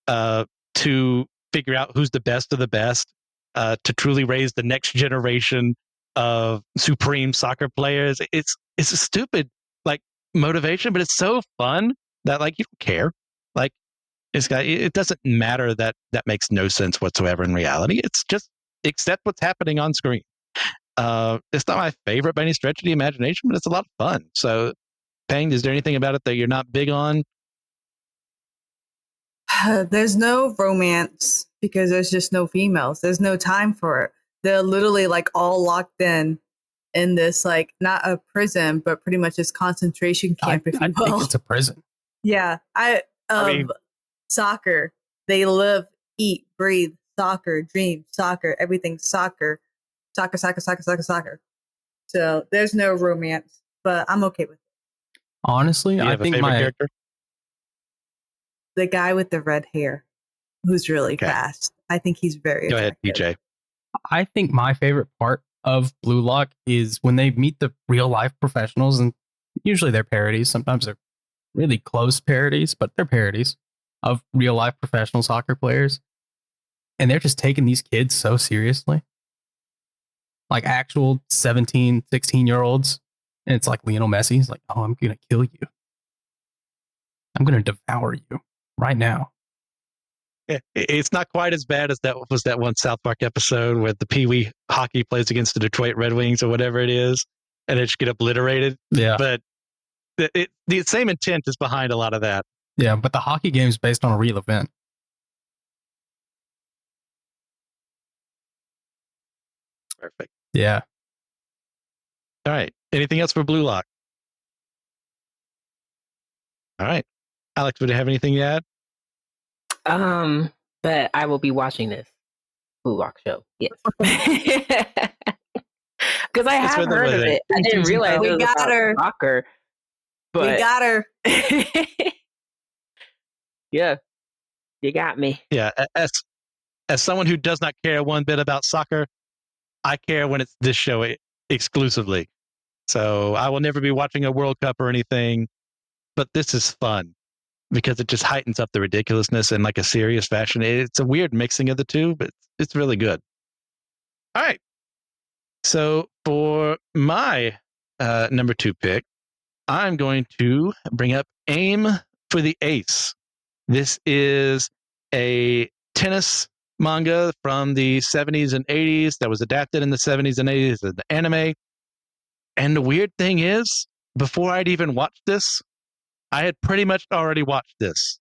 to figure out who's the best of the best, to truly raise the next generation of supreme soccer players. It's a stupid like motivation, but it's so fun that like you don't care. Like it doesn't matter that makes no sense whatsoever in reality. It's just accept what's happening on screen. It's not my favorite by any stretch of the imagination, but it's a lot of fun. So, Peng, is there anything about it that you're not big on? There's no romance because there's just no females. There's no time for it. They're literally like all locked in this like not a prison, but pretty much this concentration camp. I think it's a prison. Yeah, I mean, soccer. They live, eat, breathe soccer, dream soccer, everything soccer, soccer, soccer, soccer, soccer, soccer. So there's no romance, but I'm okay with it. Honestly, I think my character, the guy with the red hair, who's really fast. I think he's very Go ahead, attractive. PJ. I think my favorite part of Blue Lock is when they meet the real life professionals, and usually they're parodies. Sometimes they're really close parodies, but they're parodies of real life professional soccer players. And they're just taking these kids so seriously. Like actual 17, 16-year-olds. And it's like Lionel Messi's like, oh, I'm going to kill you. I'm going to devour you right now. It's not quite as bad as that one South Park episode where the Pee Wee hockey plays against the Detroit Red Wings or whatever it is, and they just get obliterated. Yeah. But the same intent is behind a lot of that. Yeah, but the hockey game is based on a real event. Perfect. Yeah. All right. Anything else for Blue Lock? All right. Alex, would you have anything to add? But I will be watching this Blue Rock show. Yes. Because I It's have been heard of with it. I didn't realize We it was got about her. soccer. But We got her. yeah, you got me. Yeah. As someone who does not care one bit about soccer, I care when it's this show exclusively. So I will never be watching a World Cup or anything, but this is fun because it just heightens up the ridiculousness in like a serious fashion. It's a weird mixing of the two, but it's really good. All right. So for my number 2 pick, I'm going to bring up Aim for the Ace. This is a tennis manga from the 70s and 80s that was adapted in the 70s and 80s as an anime. And the weird thing is, before I'd even watched this, I had pretty much already watched this.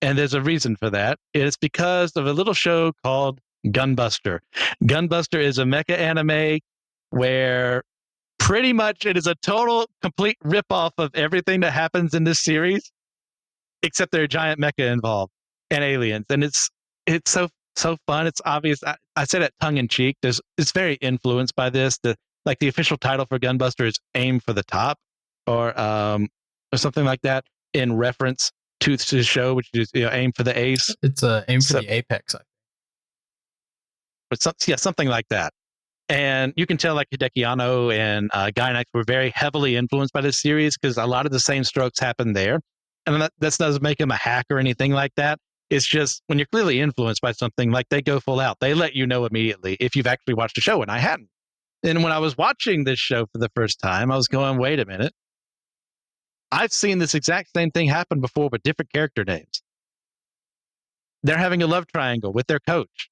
And there's a reason for that. It's because of a little show called Gunbuster. Gunbuster is a mecha anime where pretty much it is a total, complete ripoff of everything that happens in this series, except there are giant mecha involved and aliens. And it's so fun. It's obvious. I say that tongue in cheek. It's very influenced by this. The official title for Gunbuster is Aim for the Top, or something like that, in reference to the show, which is Aim for the Ace. It's Aim for the Apex. But something like that. And you can tell like Hideki Anno and Gainax were very heavily influenced by this series because a lot of the same strokes happen there. And that doesn't make him a hack or anything like that. It's just when you're clearly influenced by something, like they go full out. They let you know immediately if you've actually watched the show, and I hadn't. And when I was watching this show for the first time, I was going, wait a minute. I've seen this exact same thing happen before with different character names. They're having a love triangle with their coach.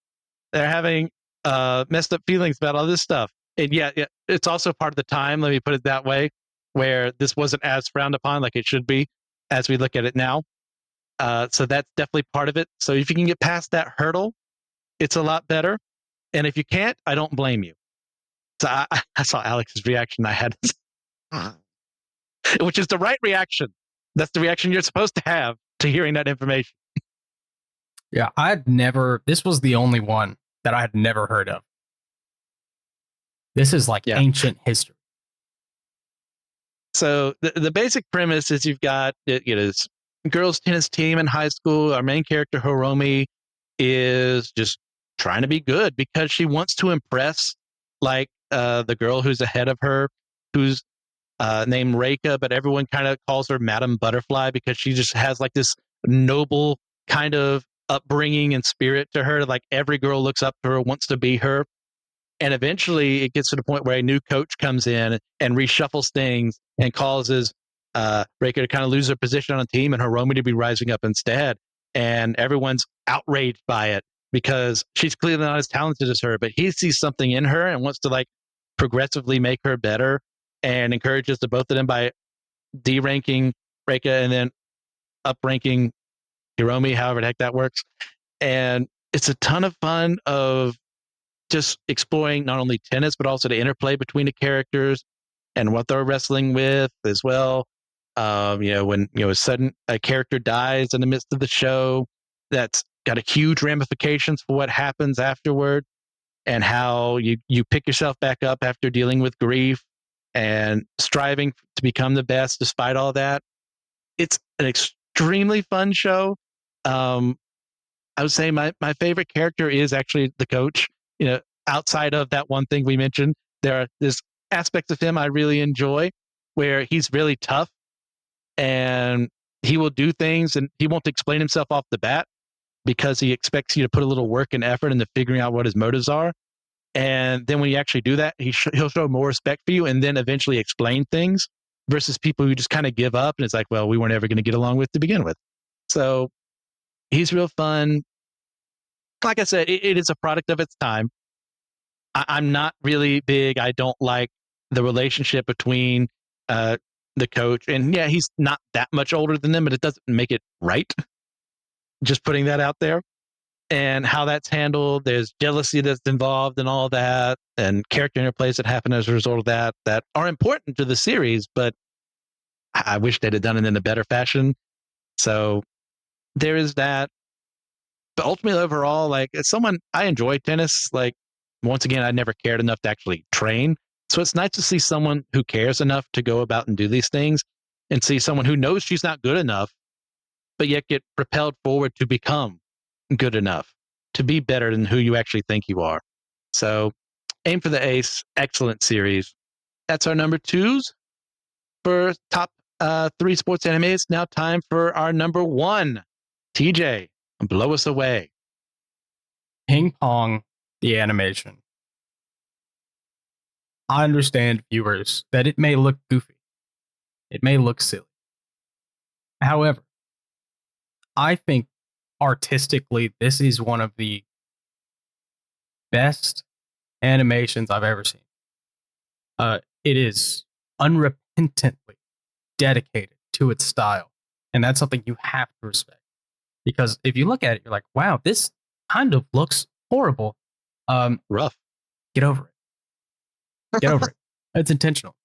They're having messed up feelings about all this stuff. And yeah, it's also part of the time, let me put it that way, where this wasn't as frowned upon like it should be as we look at it now. So that's definitely part of it. So if you can get past that hurdle, it's a lot better. And if you can't, I don't blame you. So I saw Alex's reaction. I had, which is the right reaction. That's the reaction you're supposed to have to hearing that information. Yeah, this was the only one that I had never heard of. This is like ancient history. So the basic premise is you've got this girls' tennis team in high school. Our main character, Hiromi, is just trying to be good because she wants to impress like the girl who's ahead of her, who's named Reika, but everyone kind of calls her Madam Butterfly because she just has like this noble kind of upbringing and spirit to her. Like every girl looks up to her, wants to be her. And eventually it gets to the point where a new coach comes in and reshuffles things and causes Reika to kind of lose her position on the team and Hiromi to be rising up instead. And everyone's outraged by it because she's clearly not as talented as her, but he sees something in her and wants to like progressively make her better and encourages the both of them by deranking Reika and then upranking Hiromi, however the heck that works. And it's a ton of fun of just exploring not only tennis, but also the interplay between the characters and what they're wrestling with as well. When a character dies in the midst of the show, that's got a huge ramifications for what happens afterward and how you pick yourself back up after dealing with grief and striving to become the best despite all that. It's an extremely fun show. I would say my favorite character is actually the coach. Outside of that one thing we mentioned, there's aspects of him I really enjoy where he's really tough and he will do things and he won't explain himself off the bat because he expects you to put a little work and effort into figuring out what his motives are. And then when you actually do that, he'll show more respect for you and then eventually explain things versus people who just kind of give up and it's like, well, we weren't ever going to get along with to begin with. So he's real fun. Like I said, it is a product of its time. I'm not really big. I don't like the relationship between the coach. And yeah, he's not that much older than them, but it doesn't make it right. Just putting that out there. And how that's handled. There's jealousy that's involved in all that and character interplays that happen as a result of that are important to the series, but I wish they'd have done it in a better fashion. So there is that. But ultimately, overall, like as someone, I enjoy tennis. Like once again, I never cared enough to actually train. So it's nice to see someone who cares enough to go about and do these things, and see someone who knows she's not good enough, but yet get propelled forward to become good enough, to be better than who you actually think you are. So aim for the ace. Excellent series. That's our number twos for top three sports anime. It's now time for our number one. TJ, blow us away. Ping Pong, the animation. I understand, viewers, that it may look goofy. It may look silly. However, I think artistically, this is one of the best animations I've ever seen. It is unrepentantly dedicated to its style. And that's something you have to respect. Because if you look at it, you're like, wow, this kind of looks horrible. Rough. Get over it. Get over it. It's intentional.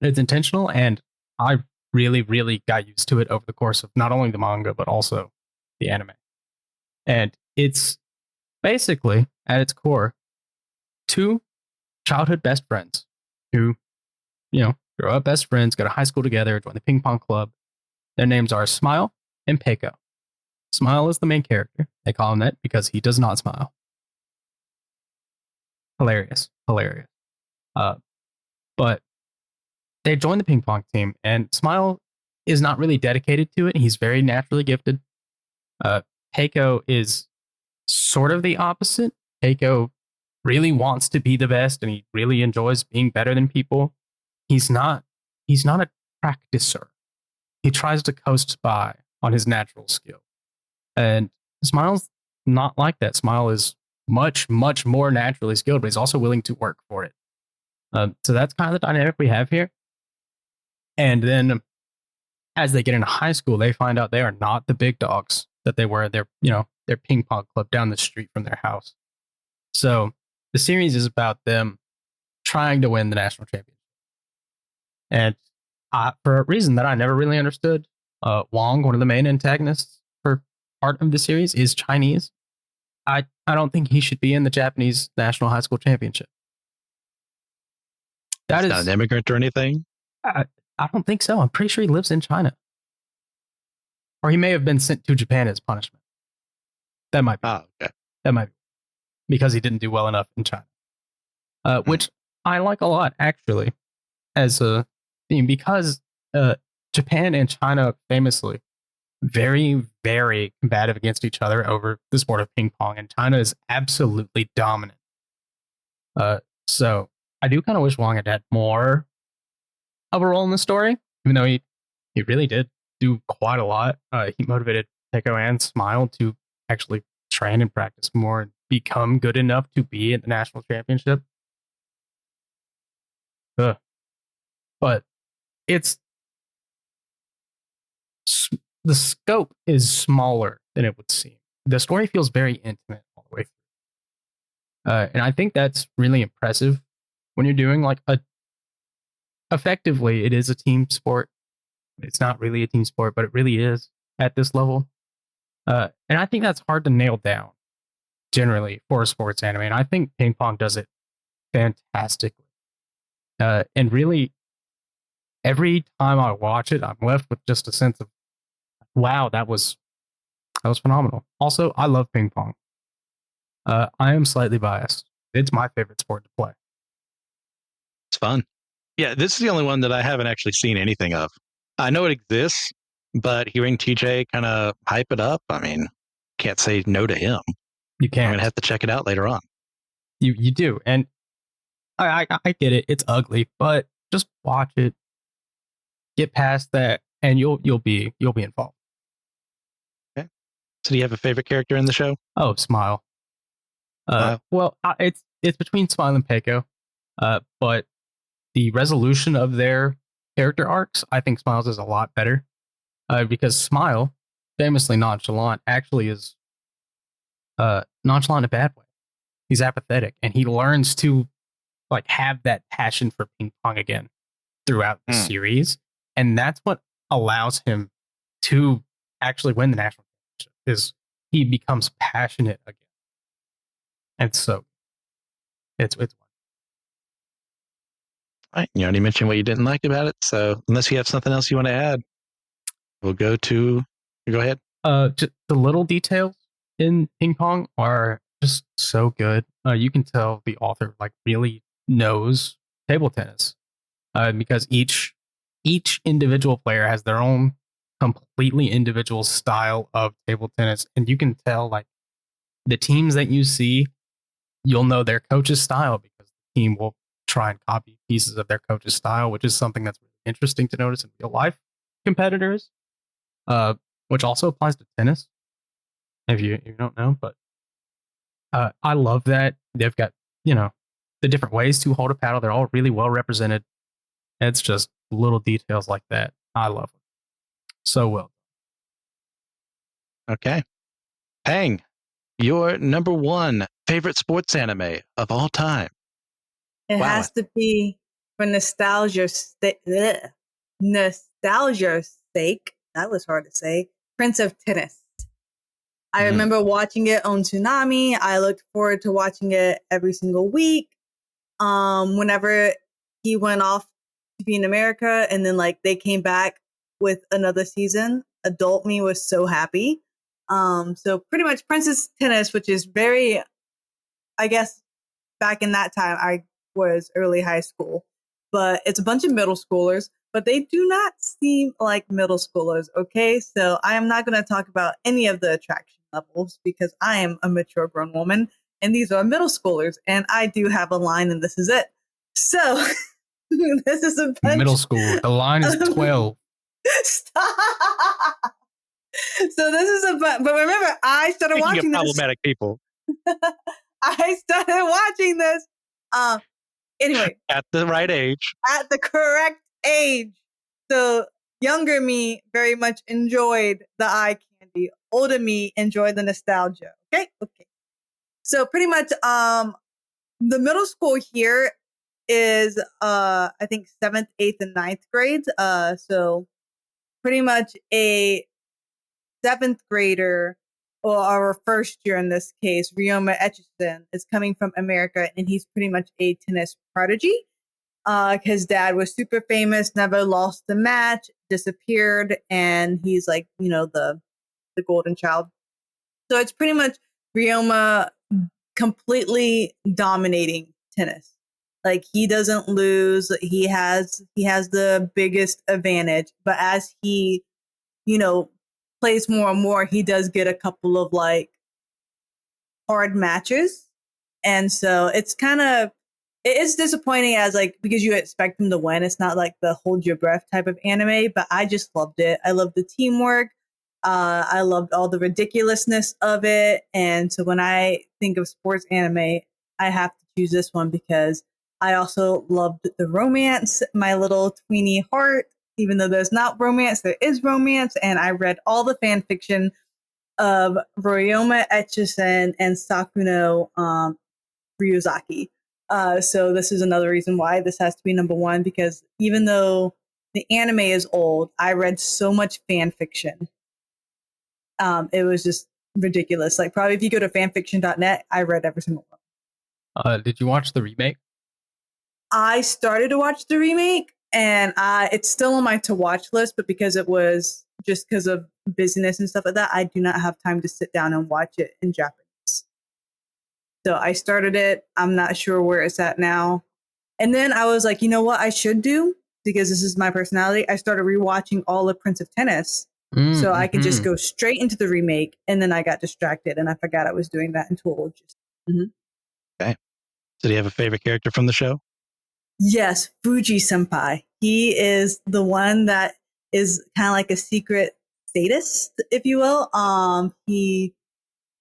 It's intentional, and I really, really got used to it over the course of not only the manga, but also the anime. And it's basically, at its core, two childhood best friends who, grow up best friends, go to high school together, join the ping pong club. Their names are Smile and Peiko. Smile is the main character. They call him that because he does not smile. Hilarious. But they join the ping pong team, and Smile is not really dedicated to it. He's very naturally gifted. Peiko is sort of the opposite. Peiko really wants to be the best, and he really enjoys being better than people. He's not a practicer. He tries to coast by on his natural skill. And Smile's not like that. Smile is much, much more naturally skilled, but he's also willing to work for it. So that's kind of the dynamic we have here. And then as they get into high school, they find out they are not the big dogs that they were. They're, their ping pong club down the street from their house. So the series is about them trying to win the national championship. And for a reason that I never really understood, Wong, one of the main antagonists for part of the series, is Chinese. I don't think he should be in the Japanese national high school championship. That He's is not an immigrant or anything. I don't think so. I'm pretty sure he lives in China. Or he may have been sent to Japan as punishment. That might be. Oh, okay. That might be. Because he didn't do well enough in China. Which I like a lot, actually, as a theme, because Japan and China famously very, very combative against each other over the sport of ping pong, and China is absolutely dominant. So I do kind of wish Wong had had more of a role in the story, even though he really did do quite a lot. He motivated Peiko and Smile to actually train and practice more and become good enough to be in the national championship. But it's the scope is smaller than it would seem. The story feels very intimate all the way through. And I think that's really impressive when you're doing like effectively, it is a team sport. It's not really a team sport, but it really is at this level. And I think that's hard to nail down generally for a sports anime. And I think ping pong does it fantastically. And really, every time I watch it, I'm left with just a sense of, wow, that was phenomenal. Also, I love ping pong. I am slightly biased. It's my favorite sport to play. It's fun. Yeah, this is the only one that I haven't actually seen anything of. I know it exists, but hearing TJ kind of hype it up, I mean, can't say no to him. You can't. I'm going to have to check it out later on. You do. And I get it. It's ugly, but just watch it. Get past that, and you'll be involved. Okay. So do you have a favorite character in the show? Oh, Smile. Well, it's between Smile and Peiko, but the resolution of their character arcs, I think Smile's is a lot better, because Smile, famously nonchalant, actually is nonchalant in a bad way. He's apathetic, and he learns to like have that passion for ping pong again throughout the series, and that's what allows him to actually win the national championship is he becomes passionate again. And so it's All right. You already mentioned what you didn't like about it. So unless you have something else you want to add, we'll go ahead. just the little details in ping pong are just so good. You can tell the author like really knows table tennis because each individual player has their own completely individual style of table tennis, and you can tell like the teams that you see, you'll know their coach's style because the team will try and copy pieces of their coach's style, which is something that's really interesting to notice in real life competitors, which also applies to tennis if you don't know. But I love that they've got, the different ways to hold a paddle. They're all really well represented. It's just little details like that. I love them so well. Okay. Pang, your number one favorite sports anime of all time. It Wow. has to be for nostalgia's sake. That was hard to say. Prince of Tennis. I remember watching it on Tsunami. I looked forward to watching it every single week. Whenever he went off to be in America, and then like they came back with another season, adult me was so happy. So pretty much Princess Tennis, which is very, I guess, back in that time, I was early high school, but it's a bunch of middle schoolers, but they do not seem like middle schoolers. Okay. So I am not going to talk about any of the attraction levels because I am a mature grown woman and these are middle schoolers and I do have a line and this is it. So this is a bunch Middle school. The line is 12. Stop. So this is but remember, I started watching this. Problematic people. I started watching this. Anyway, At the right age. At the correct age. So younger me very much enjoyed the eye candy. Older me enjoyed the nostalgia. Okay. So pretty much, the middle school here is, I think 7th, 8th, and 9th grades. So pretty much a 7th grader, or our first year in this case, Ryoma Etchison, is coming from America, and he's pretty much a tennis prodigy. His dad was super famous, never lost a match, disappeared, and he's like, the golden child. So it's pretty much Ryoma completely dominating tennis. Like he doesn't lose. He has the biggest advantage, but as he, plays more and more, he does get a couple of like hard matches. And so it is disappointing as like, because you expect him to win. It's not like the hold your breath type of anime, but I just loved it. I loved the teamwork. I loved all the ridiculousness of it. And so when I think of sports anime, I have to choose this one because I also loved the romance, my little tweeny heart. Even though there's not romance, there is romance. And I read all the fan fiction of Ryoma Etchison and Sakuno Ryuzaki. So this is another reason why this has to be number one, because even though the anime is old, I read so much fan fiction. It was just ridiculous. Like probably if you go to fanfiction.net, I read every single one. Did you watch the remake? I started to watch the remake. And it's still on my to watch list, but because it was just because of busyness and stuff like that, I do not have time to sit down and watch it in Japanese. So I started it. I'm not sure where it's at now. And then I was like, you know what I should do? Because this is my personality. I started rewatching all of Prince of Tennis. So I could just go straight into the remake. And then I got distracted and I forgot I was doing that until just. Okay. So do you have a favorite character from the show? Yes, Fuji Senpai. He is the one that is kind of like a secret sadist, if you will. He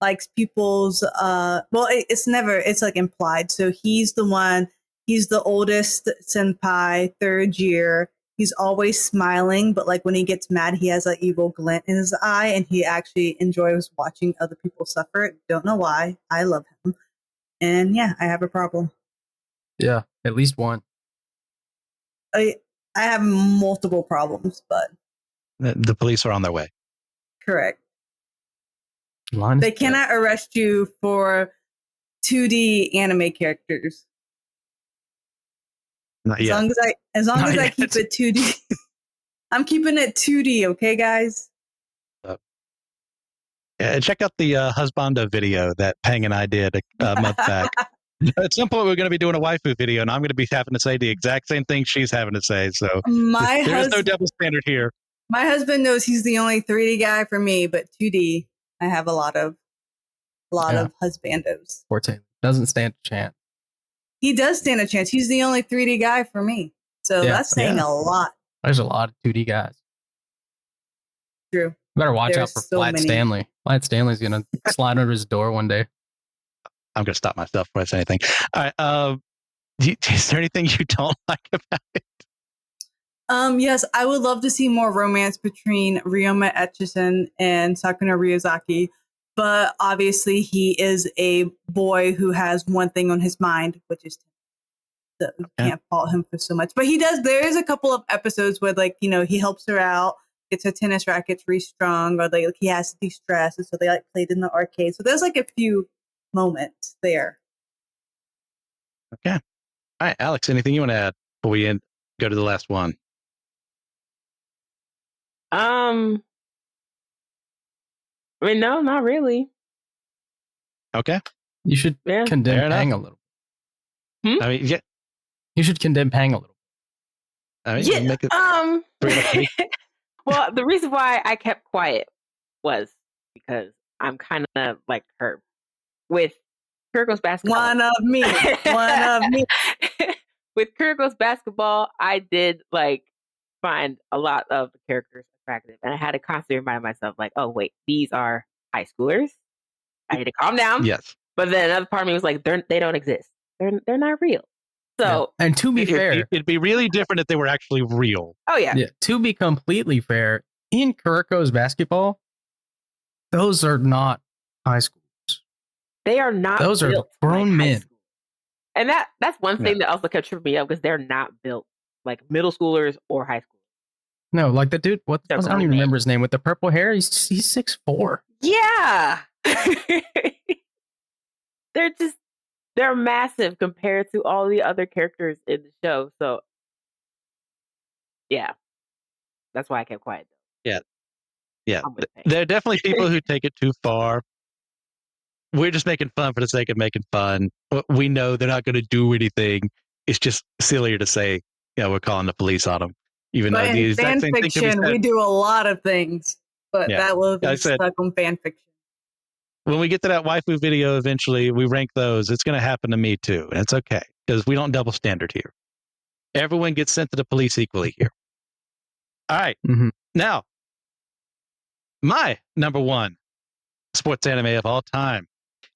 likes people's, it's like implied. So he's the one, he's the oldest senpai, 3rd year. He's always smiling, but like when he gets mad, he has an evil glint in his eye and he actually enjoys watching other people suffer. Don't know why. I love him. And yeah, I have a problem. Yeah, at least one. I have multiple problems, but The police are on their way. correct. Line is They dead. cannot arrest you for 2D anime characters. Not As yet. long Not as I yet. keep it 2D. I'm keeping it 2D, okay, guys? Yeah, check out the husbando video that Peng and I did a month back. At some point, we're going to be doing a waifu video, and I'm going to be having to say the exact same thing she's having to say. So there is no double standard here. My husband knows he's the only 3D guy for me, but 2D, I have a lot of husbandos. Forte doesn't stand a chance. He does stand a chance. He's the only 3D guy for me. So Yeah. that's saying a lot. There's a lot of 2D guys. True. Better watch There's out for so Flat many. Stanley. Flat Stanley's gonna slide under his door one day. I'm going to stop myself before I say anything. All right. Is there anything you don't like about it? Yes, I would love to see more romance between Ryoma Etchison and Sakuna Ryozaki, but obviously he is a boy who has one thing on his mind, which is so you can't fault him for so much. But he does. There is a couple of episodes where, like, you know, he helps her out, gets her tennis rackets restrung, or like he has to de-stress, and so they like played in the arcade. So there's like a few moments there. Okay. All right, Alex, anything you want to add before we go to the last one? I mean, no, not really. Okay. You should Yeah. condemn Fair Pang a enough. little. I mean, yeah. You should condemn Pang a little. I mean, Yeah. make it Well, the reason why I kept quiet was because I'm kind of like her with Kuriko's basketball. One of me. With Kuriko's basketball, I did like find a lot of the characters attractive, and I had to constantly remind myself, like, oh wait, these are high schoolers. I need to calm down. Yes. But then another part of me was like, they don't exist. They're not real. So, And to be fair, It'd be really different if they were actually real. oh yeah. To be completely fair, in Kuriko's basketball, those are not high schoolers. They are not. Those are built grown like high men. school. And that's one thing that also kept tripping me up because they're not built like middle schoolers or high schoolers. No, like the dude. I don't even grown remember his name with the purple hair. He's 6'4". Yeah. They're massive compared to all the other characters in the show. So yeah. That's why I kept quiet. Yeah. There are definitely people who take it too far. We're just making fun for the sake of making fun. We know they're not going to do anything. It's just sillier to say, we're calling the police on them. Even But though the in exact fan same thing could be fiction, said. we do a lot of things, but that will be stuck on fan fiction. When we get to that waifu video eventually, we rank those. It's going to happen to me too. And it's okay because we don't double standard here. Everyone gets sent to the police equally here. All right. Mm-hmm. Now, my number one sports anime of all time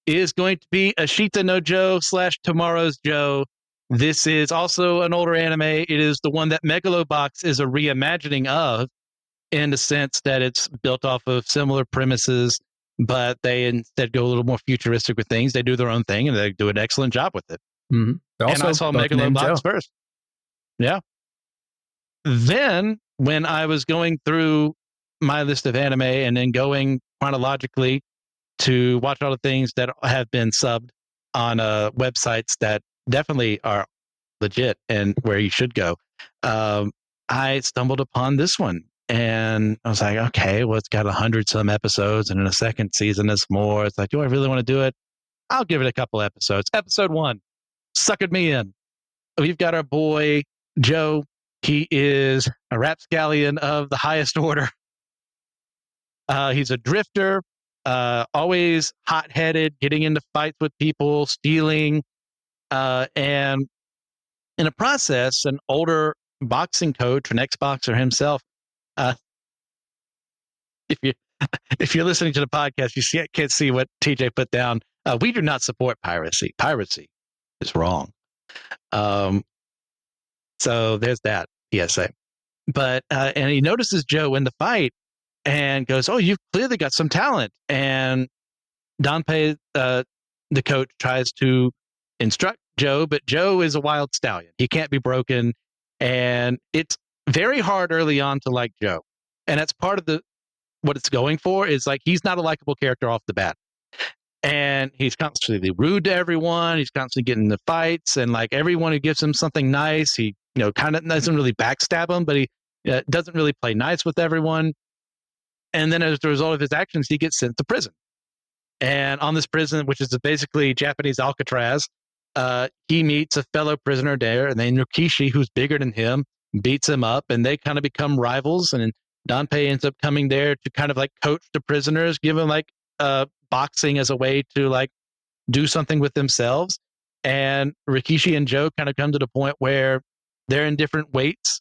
is going to be Ashita no Joe / Tomorrow's Joe. This is also an older anime. It is the one that Megalobox is a reimagining of, in the sense that it's built off of similar premises, but they instead go a little more futuristic with things. They do their own thing, and they do an excellent job with it. Mm-hmm. And I saw Megalobox first. Yeah. Then, when I was going through my list of anime and then going chronologically to watch all the things that have been subbed on websites that definitely are legit and where you should go, I stumbled upon this one. And I was like, okay, well, it's got 100-some episodes, and in a second season, it's more. It's like, do I really want to do it? I'll give it a couple episodes. Episode 1, suckered me in. We've got our boy, Joe. He is a rapscallion of the highest order. He's a drifter, always hot-headed, getting into fights with people, stealing, and in a process, an older boxing coach, an ex-boxer himself. If you're listening to the podcast, you can't see what TJ put down. We do not support piracy. Piracy is wrong. So there's that PSA. But and he notices Joe in the fight and goes, "Oh, you've clearly got some talent." And Danpei, the coach, tries to instruct Joe, but Joe is a wild stallion. He can't be broken, and it's very hard early on to like Joe. And that's part of the what it's going for is like he's not a likable character off the bat. And he's constantly rude to everyone. He's constantly getting into fights, and like everyone who gives him something nice, he kind of doesn't really backstab him, but he doesn't really play nice with everyone. And then as a result of his actions, he gets sent to prison. And on this prison, which is basically Japanese Alcatraz, he meets a fellow prisoner there named Rikishi, who's bigger than him, beats him up, and they kind of become rivals. And Danpei ends up coming there to kind of like coach the prisoners, give them like boxing as a way to like do something with themselves. And Rikishi and Joe kind of come to the point where they're in different weights,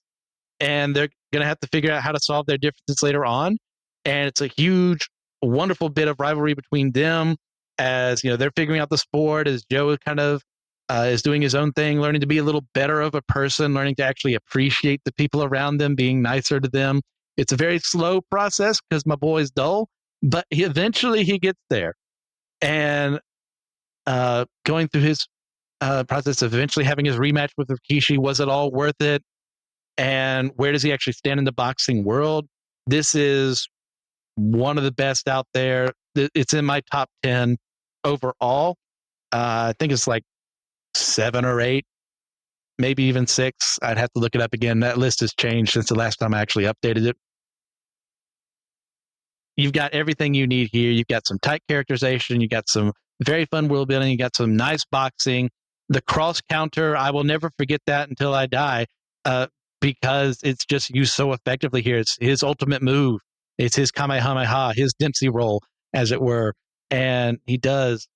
and they're going to have to figure out how to solve their differences later on. And it's a huge, wonderful bit of rivalry between them as they're figuring out the sport, as Joe kind of is doing his own thing, learning to be a little better of a person, learning to actually appreciate the people around them, being nicer to them. It's a very slow process because my boy's dull, but eventually he gets there. And going through his process of eventually having his rematch with Rikishi, was it all worth it? And where does he actually stand in the boxing world? This is one of the best out there. It's in my top 10 overall. I think it's like 7 or 8, maybe even 6. I'd have to look it up again. That list has changed since the last time I actually updated it. You've got everything you need here. You've got some tight characterization. You got some very fun world building. You got some nice boxing. The cross counter, I will never forget that until I die, because it's just used so effectively here. It's his ultimate move. It's his Kamehameha, his Dempsey roll, as it were. And he does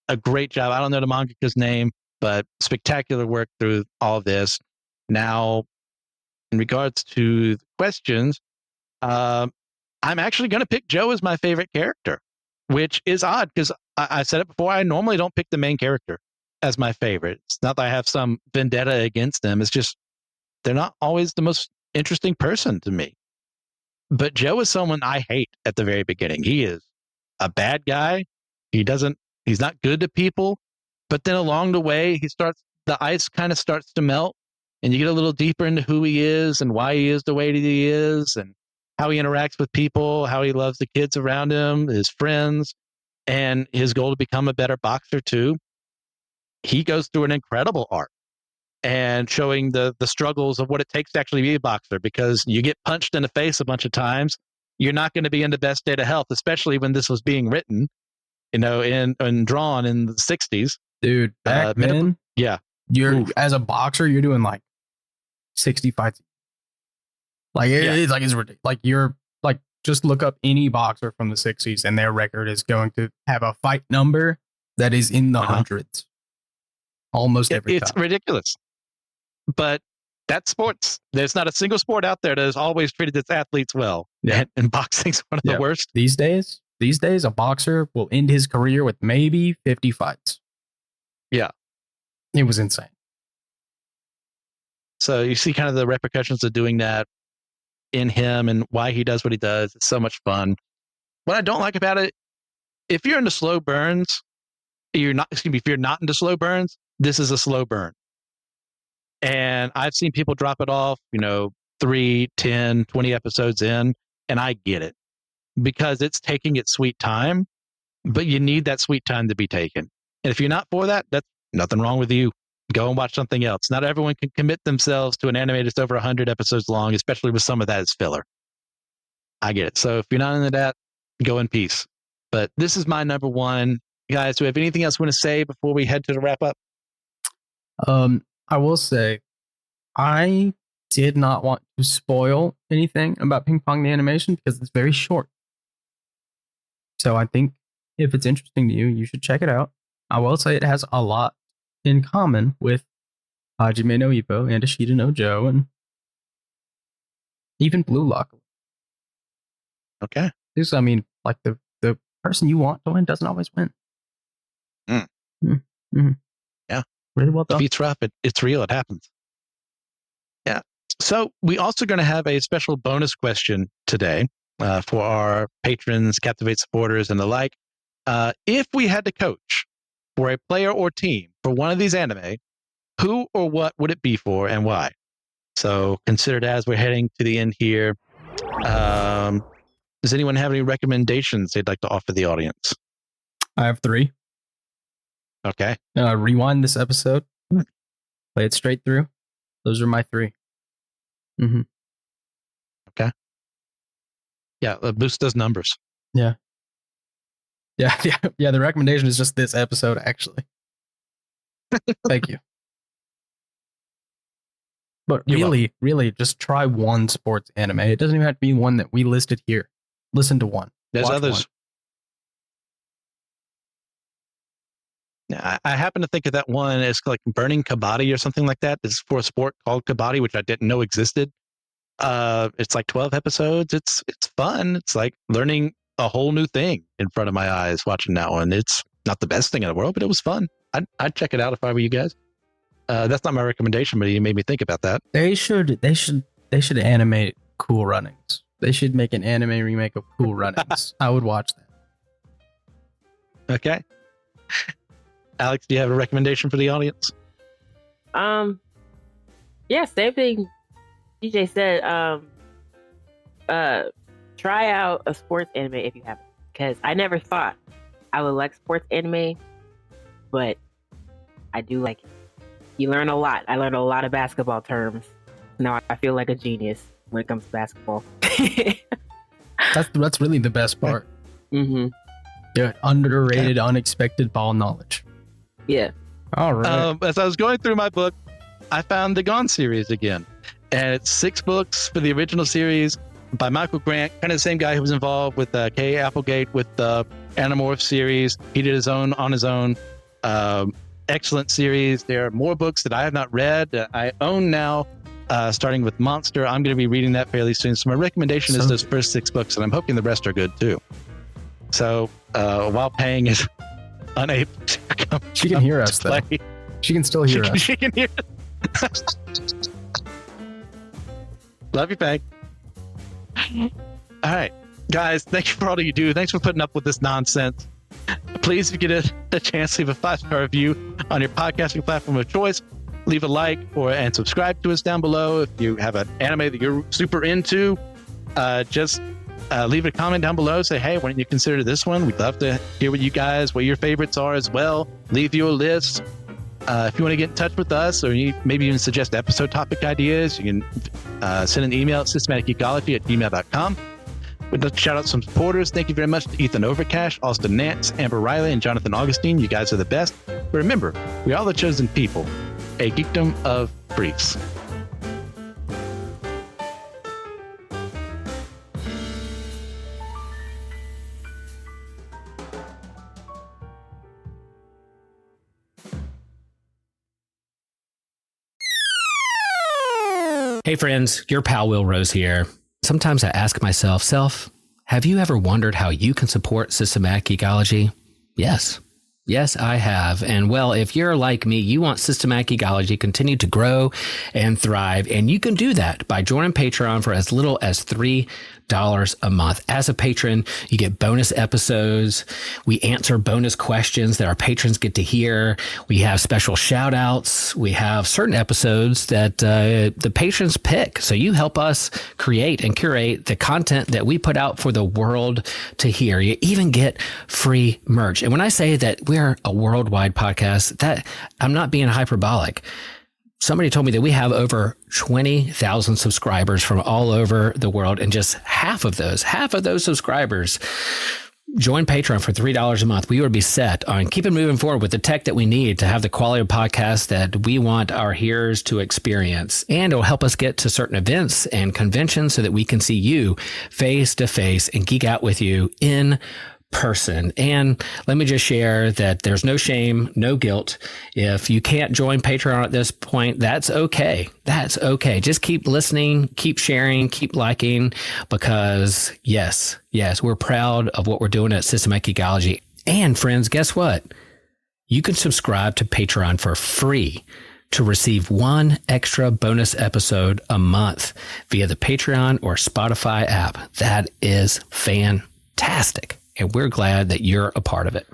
a great job. I don't know the mangaka's name, but spectacular work through all of this. Now, in regards to the questions, I'm actually going to pick Joe as my favorite character, which is odd because I said it before. I normally don't pick the main character as my favorite. It's not that I have some vendetta against them. It's just they're not always the most interesting person to me. But Joe is someone I hate at the very beginning. He is a bad guy. He's not good to people. But then along the way, the ice kind of starts to melt, and you get a little deeper into who he is and why he is the way that he is, and how he interacts with people, how he loves the kids around him, his friends, and his goal to become a better boxer too. He goes through an incredible arc and showing the struggles of what it takes to actually be a boxer, because you get punched in the face a bunch of times. You're not going to be in the best state of health, especially when this was being written, and drawn in the 60s. Dude, back then, yeah. As a boxer, you're doing like 60 fights. Like it's ridiculous. Like you're like, just look up any boxer from the 60s and their record is going to have a fight number that is in the hundreds. Almost every time. It's ridiculous. But that's sports. There's not a single sport out there that has always treated its athletes well. Yeah. And boxing's one of the worst. These days, a boxer will end his career with maybe 50 fights. Yeah. It was insane. So you see kind of the repercussions of doing that in him and why he does what he does. It's so much fun. What I don't like about it, if you're into slow burns, if you're not into slow burns, this is a slow burn. And I've seen people drop it off, 3, 10, 20 episodes in, and I get it because it's taking its sweet time, but you need that sweet time to be taken. And if you're not for that, that's nothing wrong with you. Go and watch something else. Not everyone can commit themselves to an anime that's over 100 episodes long, especially with some of that as filler. I get it. So if you're not into that, go in peace. But this is my number one. Guys, do we have anything else we want to say before we head to the wrap up? I will say, I did not want to spoil anything about Ping Pong the animation because it's very short. So I think if it's interesting to you, you should check it out. I will say it has a lot in common with Hajime no Ippo and Ishida no Joe and even Blue Lock. Okay. Because, I mean, like the person you want to win doesn't always win. Yeah. Really well done. If it's rough, it's real. It happens. Yeah. So we also going to have a special bonus question today for our patrons, Captivate supporters, and the like. If we had to coach for a player or team for one of these anime, who or what would it be for and why? So consider it as we're heading to the end here. Does anyone have any recommendations they'd like to offer the audience? I have 3. Okay. Rewind this episode. Play it straight through. Those are my 3. Mm-hmm. Okay. Yeah, boost those numbers. Yeah. The recommendation is just this episode, actually. Thank you. But really, just try one sports anime. It doesn't even have to be one that we listed here. Listen to one. There's Watch others. one. I happen to think of that one as like Burning Kabaddi or something like that. It's for a sport called Kabaddi, which I didn't know existed. It's like 12 episodes. It's fun. It's like learning a whole new thing in front of my eyes watching that one. It's not the best thing in the world, but it was fun. I'd check it out if I were you guys. That's not my recommendation, but you made me think about that. They should animate Cool Runnings. They should make an anime remake of Cool Runnings. I would watch that. Okay. Alex, do you have a recommendation for the audience? Yeah, same thing DJ said. Try out a sports anime if you haven't, because I never thought I would like sports anime, but I do like it. You learn a lot. I learned a lot of basketball terms. Now I feel like a genius when it comes to basketball. That's really the best part. Mm-hmm. Yeah, underrated, unexpected ball knowledge. Yeah. All right. As I was going through my book, I found the Gone series again. And it's 6 books for the original series by Michael Grant, kind of the same guy who was involved with Kay Applegate with the Animorph series. He did his own on his own. Excellent series. There are more books that I have not read that I own now, starting with Monster. I'm going to be reading that fairly soon. So my recommendation is those first 6 books, and I'm hoping the rest are good too. So while Pang is unable to come, she can hear us though. She can still hear us. She can hear us. Love you, Pang. All right, guys, thank you for all that you do. Thanks for putting up with this nonsense. Please, if you get a chance, leave a 5-star review on your podcasting platform of choice. Leave a like and subscribe to us down below. If you have an anime that you're super into, just leave a comment down below. Say, hey, why don't you consider this one? We'd love to hear what your favorites are as well. Leave you a list. If you want to get in touch with us, or maybe even suggest episode topic ideas, you can send an email at systematicgeekology@gmail.com. We'd like to shout out some supporters. Thank you very much to Ethan Overcash, Austin Nance, Amber Riley, and Jonathan Augustine. You guys are the best. But remember, we are the chosen people, a geekdom of briefs. Hey friends, your pal Will Rose here. Sometimes I ask myself, have you ever wondered how you can support Systematic Geekology? Yes, I have. And well, if you're like me, you want Systematic Geekology to continue to grow and thrive. And you can do that by joining Patreon for as little as $3 a month. As a patron, you get bonus episodes. We answer bonus questions that our patrons get to hear. We have special shout outs. We have certain episodes that the patrons pick. So you help us create and curate the content that we put out for the world to hear. You even get free merch. And when I say that we're a worldwide podcast, that I'm not being hyperbolic. Somebody told me that we have over 20,000 subscribers from all over the world, and just half of those subscribers join Patreon for $3 a month. We would be set on keeping moving forward with the tech that we need to have the quality of podcast that we want our hearers to experience. And it'll help us get to certain events and conventions so that we can see you face to face and geek out with you in person. And let me just share that there's no shame, no guilt. If you can't join Patreon at this point, that's okay. That's okay. Just keep listening, keep sharing, keep liking, because yes, we're proud of what we're doing at Systematic Geekology. And friends, guess what? You can subscribe to Patreon for free to receive 1 extra bonus episode a month via the Patreon or Spotify app. That is fantastic. And we're glad that you're a part of it.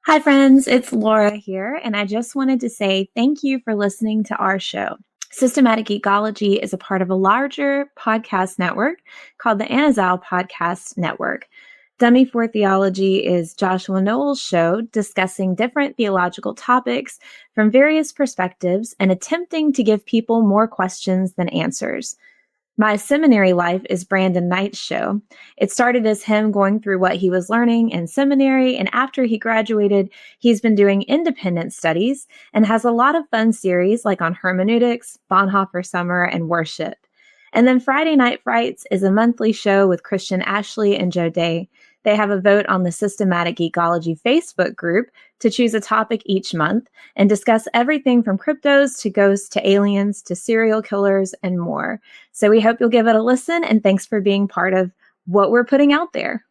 Hi, friends. It's Laura here. And I just wanted to say thank you for listening to our show. Systematic Geekology is a part of a larger podcast network called the Anazal Podcast Network. Dummy for Theology is Joshua Noel's show discussing different theological topics from various perspectives and attempting to give people more questions than answers. My Seminary Life is Brandon Knight's show. It started as him going through what he was learning in seminary, and after he graduated, he's been doing independent studies and has a lot of fun series like on hermeneutics, Bonhoeffer Summer, and worship. And then Friday Night Frights is a monthly show with Christian Ashley and Joe Day. They have a vote on the Systematic Geekology Facebook group to choose a topic each month and discuss everything from cryptos to ghosts to aliens to serial killers and more. So we hope you'll give it a listen, and thanks for being part of what we're putting out there.